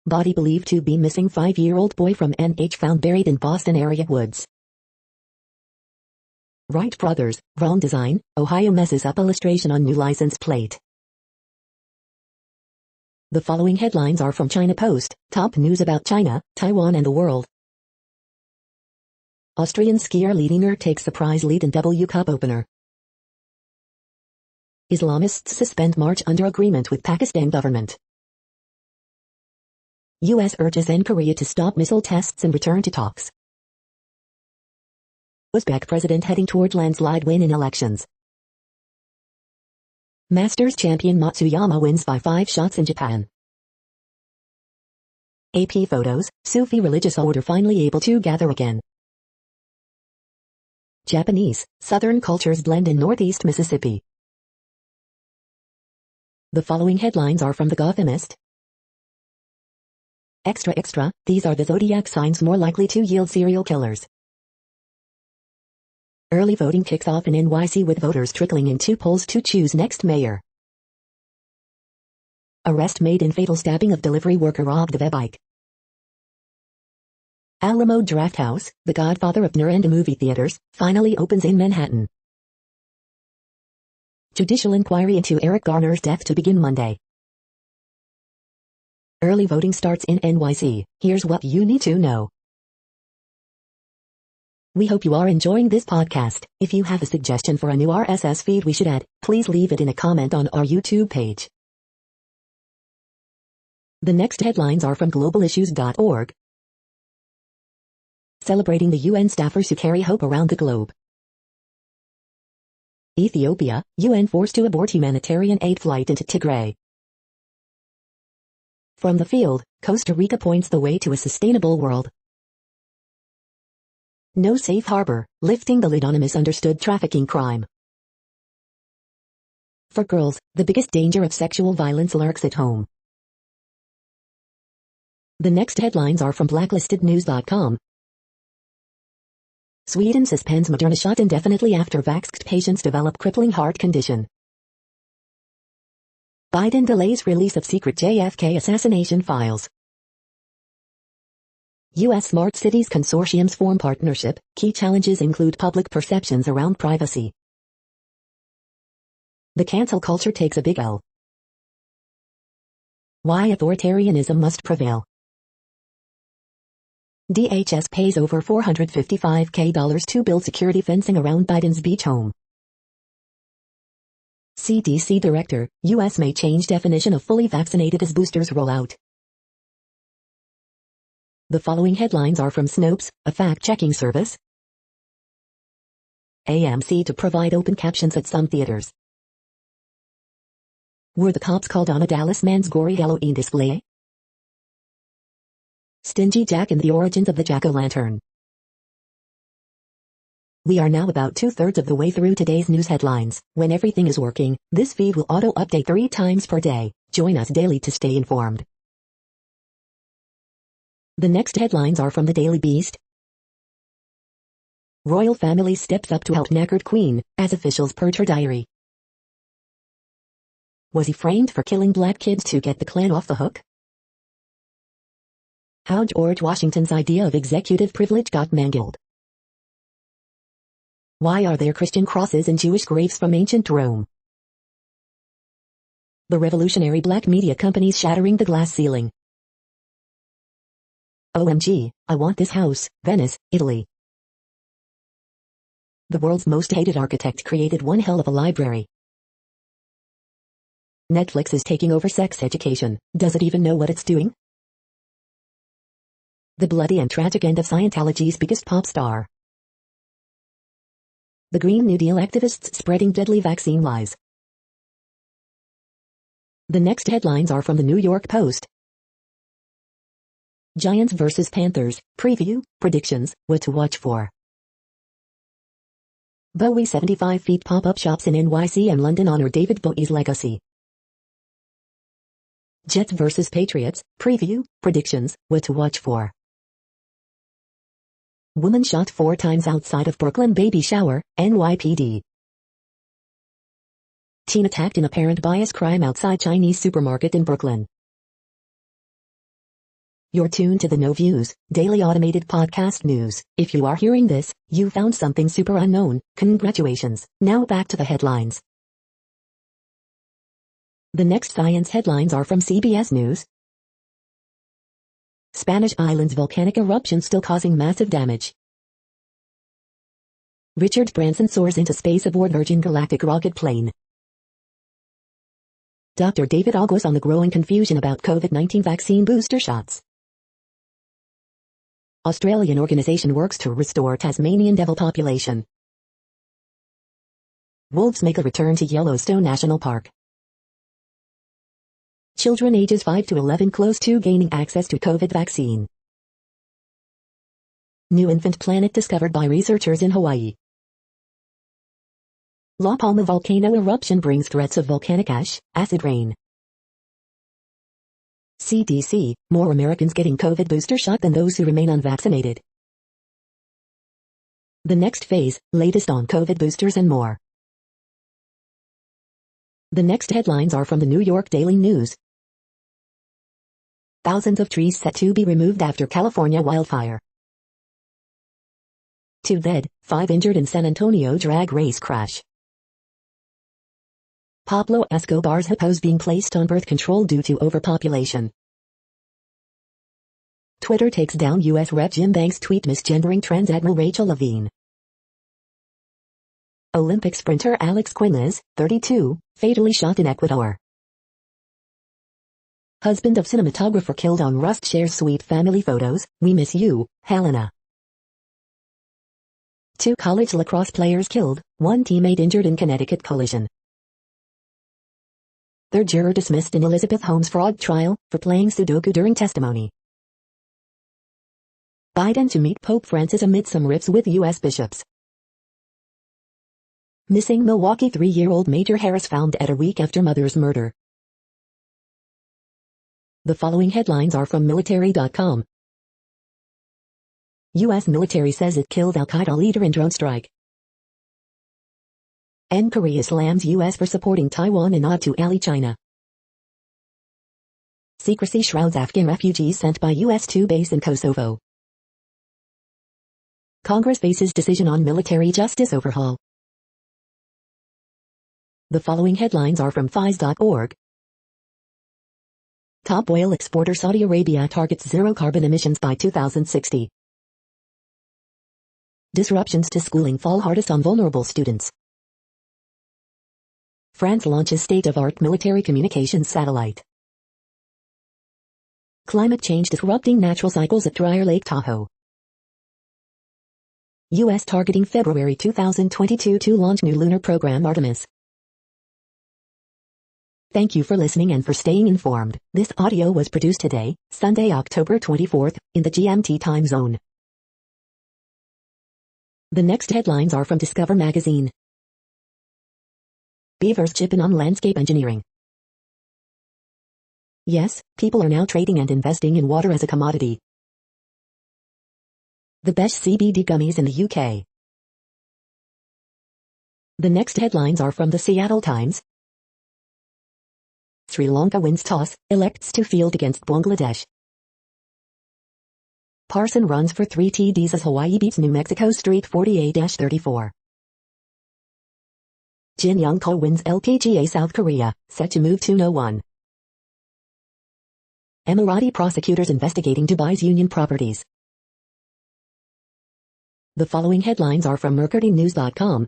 Body believed to be missing 5-year-old boy from NH found buried in Boston area woods. Wright brothers, wrong design, Ohio messes up illustration on new license plate. The following headlines are from China Post, top news about China, Taiwan and the world. Austrian skier Leadiner takes surprise lead in W Cup opener. Islamists suspend march under agreement with Pakistan government. U.S. urges N Korea to stop missile tests and return to talks. Uzbek president heading toward landslide win in elections. Masters champion Matsuyama wins by 5 shots in Japan. AP photos, Sufi religious order finally able to gather again. Japanese, Southern cultures blend in Northeast Mississippi. The following headlines are from The Gothamist. Extra extra, these are the zodiac signs more likely to yield serial killers. Early voting kicks off in NYC with voters trickling into polls to choose next mayor. Arrest made in fatal stabbing of delivery worker robbed of e-bike. Alamo Drafthouse, the godfather of near-end movie theaters, finally opens in Manhattan. Judicial inquiry into Eric Garner's death to begin Monday. Early voting starts in NYC, here's what you need to know. We hope you are enjoying this podcast. If you have a suggestion for a new RSS feed we should add, please leave it in a comment on our YouTube page. The next headlines are from globalissues.org. Celebrating the UN staffers who carry hope around the globe. Ethiopia, UN forced to abort humanitarian aid flight into Tigray. From the field, Costa Rica points the way to a sustainable world. No safe harbor, lifting the lid on a misunderstood trafficking crime. For girls, the biggest danger of sexual violence lurks at home. The next headlines are from blacklistednews.com. Sweden suspends Moderna shot indefinitely after vaxxed patients develop crippling heart condition. Biden delays release of secret JFK assassination files. U.S. Smart Cities Consortiums form partnership. Key challenges include public perceptions around privacy. The cancel culture takes a big L. Why authoritarianism must prevail. DHS pays over $455K to build security fencing around Biden's beach home. CDC Director, U.S. may change definition of fully vaccinated as boosters roll out. The following headlines are from Snopes, a fact-checking service. AMC to provide open captions at some theaters. Were the cops called on a Dallas man's gory Halloween display? Stingy Jack and the origins of the jack-o'-lantern. We are now about 2/3 of the way through today's news headlines. When everything is working, this feed will auto-update 3 times per day. Join us daily to stay informed. The next headlines are from the Daily Beast. Royal family steps up to help knackered queen, as officials purge her diary. Was he framed for killing black kids to get the Klan off the hook? How George Washington's idea of executive privilege got mangled. Why are there Christian crosses in Jewish graves from ancient Rome? The revolutionary black media companies shattering the glass ceiling. OMG, I want this house, Venice, Italy. The world's most hated architect created one hell of a library. Netflix is taking over sex education. Does it even know what it's doing? The bloody and tragic end of Scientology's biggest pop star. The Green New Deal activists spreading deadly vaccine lies. The next headlines are from the New York Post. Giants vs. Panthers, preview, predictions, what to watch for. Bowie 75 feet pop-up shops in NYC and London honor David Bowie's legacy. Jets vs. Patriots, preview, predictions, what to watch for. Woman shot 4 times outside of Brooklyn baby shower, NYPD. Teen attacked in apparent bias crime outside Chinese supermarket in Brooklyn. You're tuned to the No Views, daily automated podcast news. If you are hearing this, you found something super unknown. Congratulations. Now back to the headlines. The next science headlines are from CBS News. Spanish islands volcanic eruption still causing massive damage. Richard Branson soars into space aboard Virgin Galactic rocket plane. Dr. David Aguas on the growing confusion about COVID-19 vaccine booster shots. Australian organisation works to restore Tasmanian devil population. Wolves make a return to Yellowstone National Park. Children ages 5 to 11 close to gaining access to COVID vaccine. New infant planet discovered by researchers in Hawaii. La Palma volcano eruption brings threats of volcanic ash, acid rain. CDC, more Americans getting COVID booster shot than those who remain unvaccinated. The next phase, latest on COVID boosters and more. The next headlines are from the New York Daily News. Thousands of trees set to be removed after California wildfire. 2 dead, 5 injured in San Antonio drag race crash. Pablo Escobar's hippos being placed on birth control due to overpopulation. Twitter takes down U.S. Rep. Jim Banks' tweet misgendering Trans Admiral Rachel Levine. Olympic sprinter Alex Quinez, 32, fatally shot in Ecuador. Husband of cinematographer killed on Rust shares sweet family photos. We miss you, Helena. 2 college lacrosse players killed, 1 teammate injured in Connecticut collision. 3rd juror dismissed in Elizabeth Holmes fraud trial for playing Sudoku during testimony. Biden to meet Pope Francis amid some rifts with U.S. bishops. Missing Milwaukee 3-year-old Major Harris found dead a week after mother's murder. The following headlines are from military.com. U.S. military says it killed Al-Qaeda leader in drone strike. Korea slams U.S. for supporting Taiwan in nod to ally China. Secrecy shrouds Afghan refugees sent by U.S. to base in Kosovo. Congress faces decision on military justice overhaul. The following headlines are from FIS.org. Top oil exporter Saudi Arabia targets zero carbon emissions by 2060. Disruptions to schooling fall hardest on vulnerable students. France launches state-of-art military communications satellite. Climate change disrupting natural cycles at drier Lake Tahoe. U.S. targeting February 2022 to launch new lunar program Artemis. Thank you for listening and for staying informed. This audio was produced today, Sunday, October 24th, in the GMT time zone. The next headlines are from Discover magazine. Beavers chipping on landscape engineering. Yes, people are now trading and investing in water as a commodity. The best CBD gummies in the UK. The next headlines are from the Seattle Times. Sri Lanka wins toss, elects to field against Bangladesh. Parson runs for 3 TDs as Hawaii beats New Mexico Street 48-34. Jin Young Ko wins LPGA South Korea, set to move 2-1. Emirati prosecutors investigating Dubai's Union properties. The following headlines are from MercuryNews.com.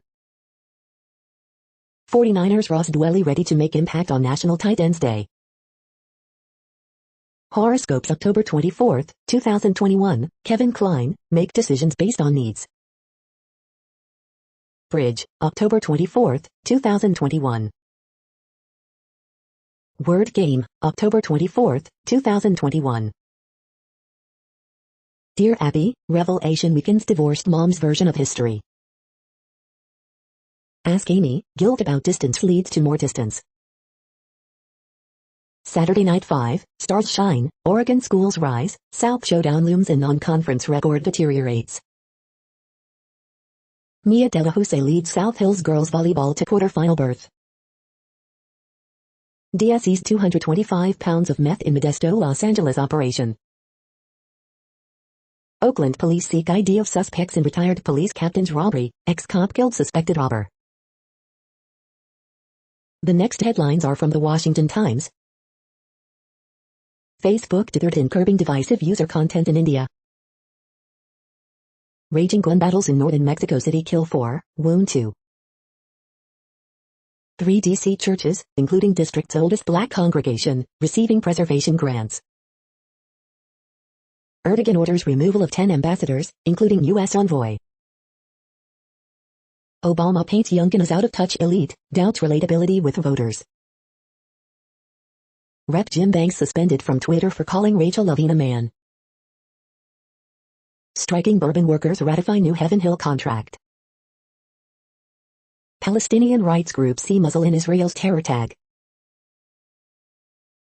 49ers Ross Dwelly ready to make impact on National Tight Ends Day. Horoscopes October 24th, 2021, Kevin Kline, make decisions based on needs. Bridge, October 24th, 2021. Word Game, October 24th, 2021. Dear Abby, Revelation Weekend's divorced mom's version of history. Ask Amy, guilt about distance leads to more distance. Saturday Night 5, Stars Shine, Oregon Schools Rise, South Showdown looms and non-conference record deteriorates. Mia Delahousse leads South Hills girls volleyball to quarterfinal berth. DSE's 225 pounds of meth in Modesto, Los Angeles operation. Oakland police seek ID of suspects in retired police captain's robbery. Ex-cop killed suspected robber. The next headlines are from the Washington Times. Facebook deterred in curbing divisive user content in India. Raging gun battles in northern Mexico City kill 4, wound 2. 3 D.C. churches, including district's oldest black congregation, receiving preservation grants. Erdogan orders removal of 10 ambassadors, including U.S. envoy. Obama paints Youngkin as out-of-touch elite, doubts relatability with voters. Rep. Jim Banks suspended from Twitter for calling Rachel Levine a man. Striking bourbon workers ratify new Heaven Hill contract. Palestinian rights groups see muzzle in Israel's terror tag.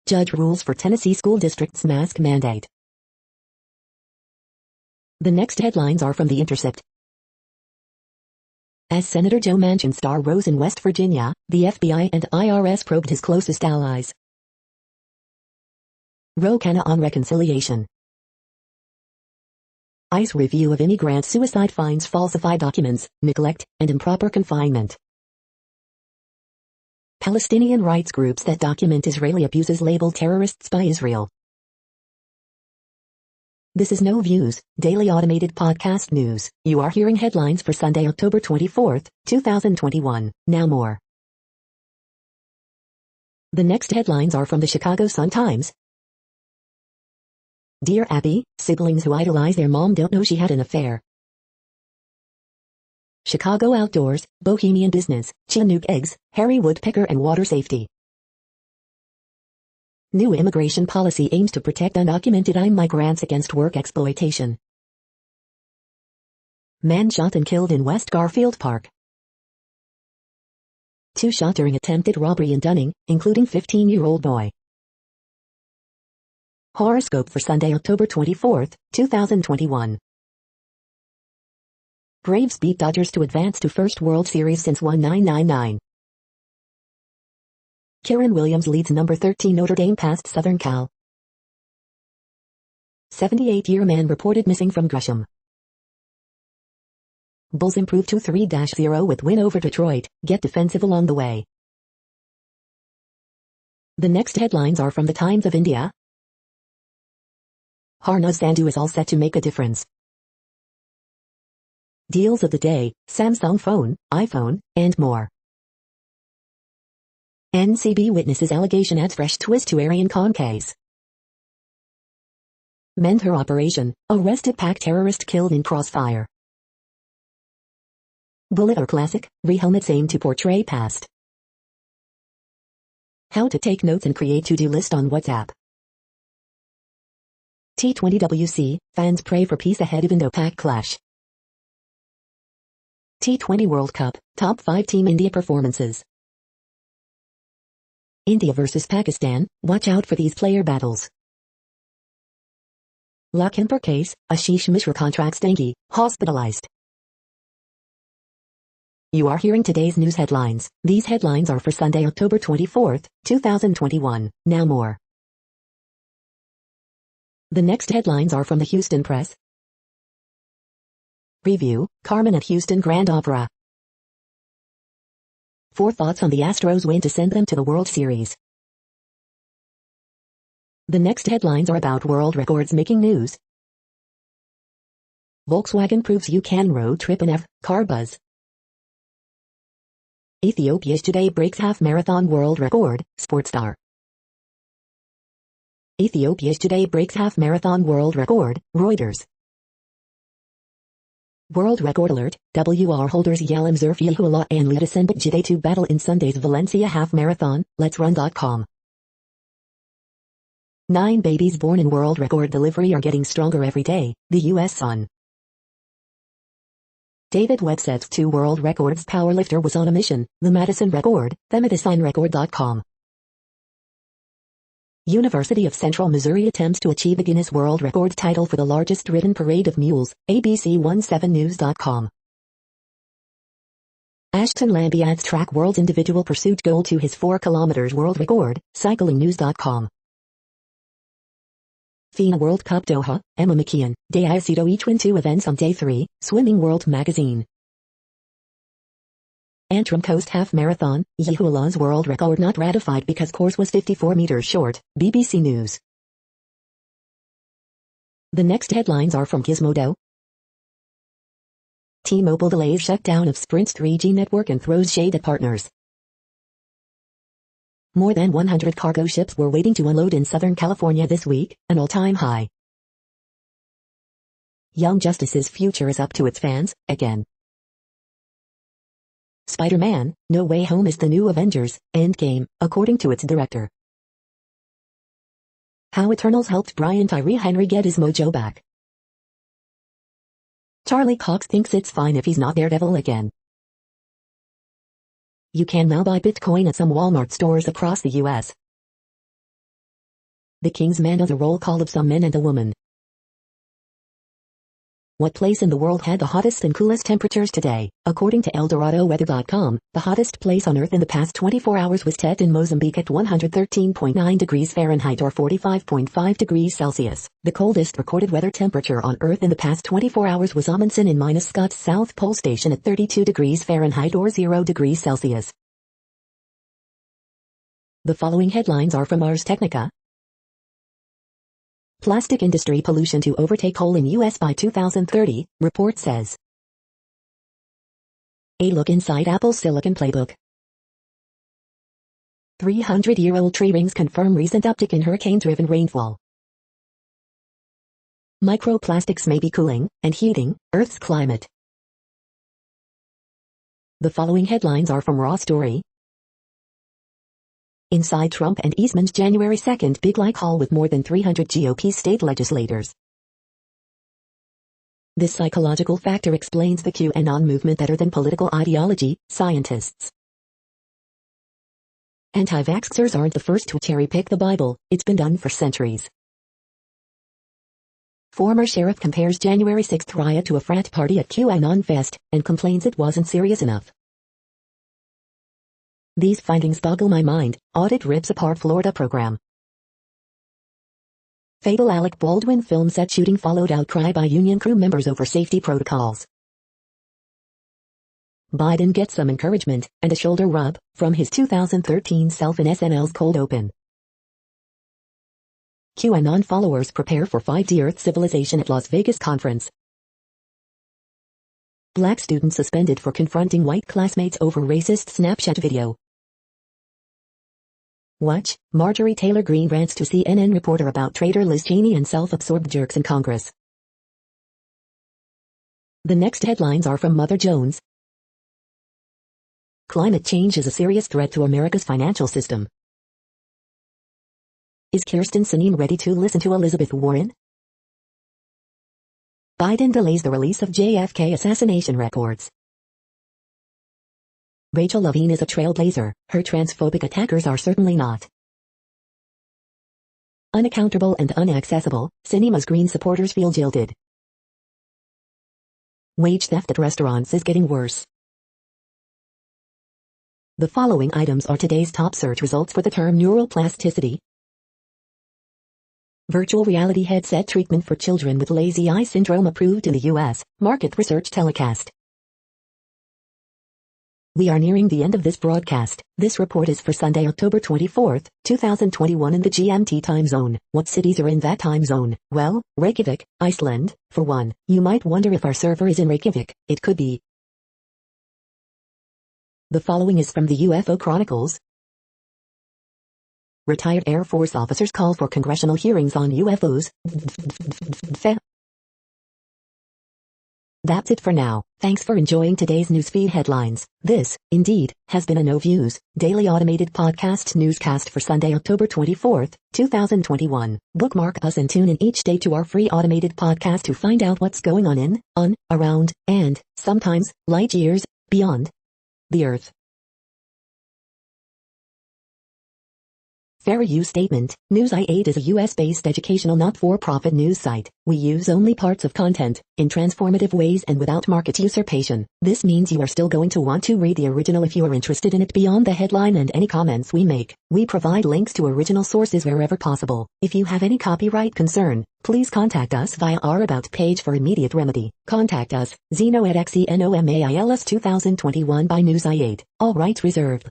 Judge rules for Tennessee school district's mask mandate. The next headlines are from The Intercept. As Senator Joe Manchin star rose in West Virginia, the FBI and IRS probed his closest allies. Ro Khanna on reconciliation. ICE review of immigrant suicide finds falsified documents, neglect, and improper confinement. Palestinian rights groups that document Israeli abuses label terrorists by Israel. This is No Views, daily automated podcast news. You are hearing headlines for Sunday, October 24th, 2021. Now more. The next headlines are from the Chicago Sun-Times. Dear Abby, siblings who idolize their mom don't know she had an affair. Chicago Outdoors, Bohemian Business, Chinook Eggs, Harry Woodpecker and Water Safety. New immigration policy aims to protect undocumented immigrants against work exploitation. Man shot and killed in West Garfield Park. 2 shot during attempted robbery in Dunning, including 15-year-old boy. Horoscope for Sunday, October 24th, 2021. Braves beat Dodgers to advance to first World Series since 1999. Kyren Williams leads number 13 Notre Dame past Southern Cal. 78-year man reported missing from Gresham. Bulls improve to 3-0 with win over Detroit, get defensive along the way. The next headlines are from the Times of India. Harnav Sandhu is all set to make a difference. Deals of the day, Samsung phone, iPhone, and more. NCB witnesses allegation adds fresh twist to Aryan Khan case. Mentor operation, arrested Pak terrorist killed in crossfire. Bullet or classic, re-helmets aim to portray past. How to take notes and create to-do list on WhatsApp. T20 fans pray for peace ahead of Indo-Pak clash. T20 World Cup, top 5 Team India performances. India vs Pakistan, watch out for these player battles. Lakhimpur case, Ashish Mishra contracts dengue, hospitalized. You are hearing today's news headlines. These headlines are for Sunday, October 24th, 2021. Now more. The next headlines are from the Houston Press. Review, Carmen at Houston Grand Opera. 4 thoughts on the Astros win to send them to the World Series. The next headlines are about world records making news. Volkswagen proves you can road trip in car buzz. Ethiopia today breaks half-marathon world record, Sportstar. Ethiopia today breaks half-marathon world record, Reuters. World record alert, WR holders Yalim Zerfiullah and Litasen Jide to battle in Sunday's Valencia half-marathon, LetsRun.com. 9 babies born in world record delivery are getting stronger every day, the U.S. Sun. David Webb sets 2 world records. Powerlifter was on a mission, the Madison record, themedicinerecord.com. University of Central Missouri attempts to achieve a Guinness World Record title for the largest ridden parade of mules, ABC17news.com. Ashton Lambie adds track world's individual pursuit goal to his 4 kilometers world record, cyclingnews.com. FINA World Cup Doha, Emma McKeon, Diacito each win 2 events on day 3, Swimming World Magazine. Antrim Coast Half Marathon, Yehullah's world record not ratified because course was 54 meters short, BBC News. The next headlines are from Gizmodo. T-Mobile delays shutdown of Sprint's 3G network and throws shade at partners. More than 100 cargo ships were waiting to unload in Southern California this week, an all-time high. Young Justice's future is up to its fans, again. Spider-Man: No Way Home is the new Avengers Endgame, according to its director. How Eternals helped Brian Tyree Henry get his mojo back. Charlie Cox thinks it's fine if he's not Daredevil again. You can now buy Bitcoin at some Walmart stores across the U.S. The King's Man does a roll call of some men and a woman. What place in the world had the hottest and coolest temperatures today? According to ElDoradoWeather.com, the hottest place on Earth in the past 24 hours was Tete in Mozambique at 113.9 degrees Fahrenheit or 45.5 degrees Celsius. The coldest recorded weather temperature on Earth in the past 24 hours was Amundsen in Minuscott's South Pole Station at 32 degrees Fahrenheit or 0 degrees Celsius. The following headlines are from Ars Technica. Plastic industry pollution to overtake coal in U.S. by 2030, report says. A look inside Apple's Silicon Playbook. 300-year-old tree rings confirm recent uptick in hurricane-driven rainfall. Microplastics may be cooling and heating Earth's climate. The following headlines are from Raw Story. Inside Trump and Eastman's January 2nd Big Like Hall with more than 300 GOP state legislators. This psychological factor explains the QAnon movement better than political ideology, scientists. Anti-vaxxers aren't the first to cherry-pick the Bible, it's been done for centuries. Former sheriff compares January 6th riot to a frat party at QAnon Fest, and complains it wasn't serious enough. These findings boggle my mind. Audit rips apart Florida program. Fatal Alec Baldwin film set shooting followed outcry by union crew members over safety protocols. Biden gets some encouragement and a shoulder rub from his 2013 self in SNL's Cold Open. QAnon followers prepare for 5D Earth civilization at Las Vegas conference. Black student suspended for confronting white classmates over racist Snapchat video. Watch, Marjorie Taylor Greene rants to CNN reporter about traitor Liz Cheney and self-absorbed jerks in Congress. The next headlines are from Mother Jones. Climate change is a serious threat to America's financial system. Is Kyrsten Sinema ready to listen to Elizabeth Warren? Biden delays the release of JFK assassination records. Rachel Levine is a trailblazer, her transphobic attackers are certainly not. Unaccountable and unaccessible, Sinema's Green supporters feel jilted. Wage theft at restaurants is getting worse. The following items are today's top search results for the term neuroplasticity. Virtual reality headset treatment for children with lazy eye syndrome approved in the U.S., market research telecast. We are nearing the end of this broadcast. This report is for Sunday, October 24th, 2021 in the GMT time zone. What cities are in that time zone? Well, Reykjavik, Iceland, for one. You might wonder if our server is in Reykjavik. It could be. The following is from the UFO Chronicles. Retired Air Force officers call for congressional hearings on UFOs. That's it for now. Thanks for enjoying today's newsfeed headlines. This, indeed, has been a No Views, daily automated podcast newscast for Sunday, October 24th, 2021. Bookmark us and tune in each day to our free automated podcast to find out what's going on, around, and, sometimes, light years, beyond the Earth. Fair use statement. News i8 is a US-based educational not-for-profit news site. We use only parts of content, in transformative ways and without market usurpation. This means you are still going to want to read the original if you are interested in it beyond the headline and any comments we make. We provide links to original sources wherever possible. If you have any copyright concern, please contact us via our About page for immediate remedy. Contact us, Zeno at XENOMAILS 2021 by News i8. All rights reserved.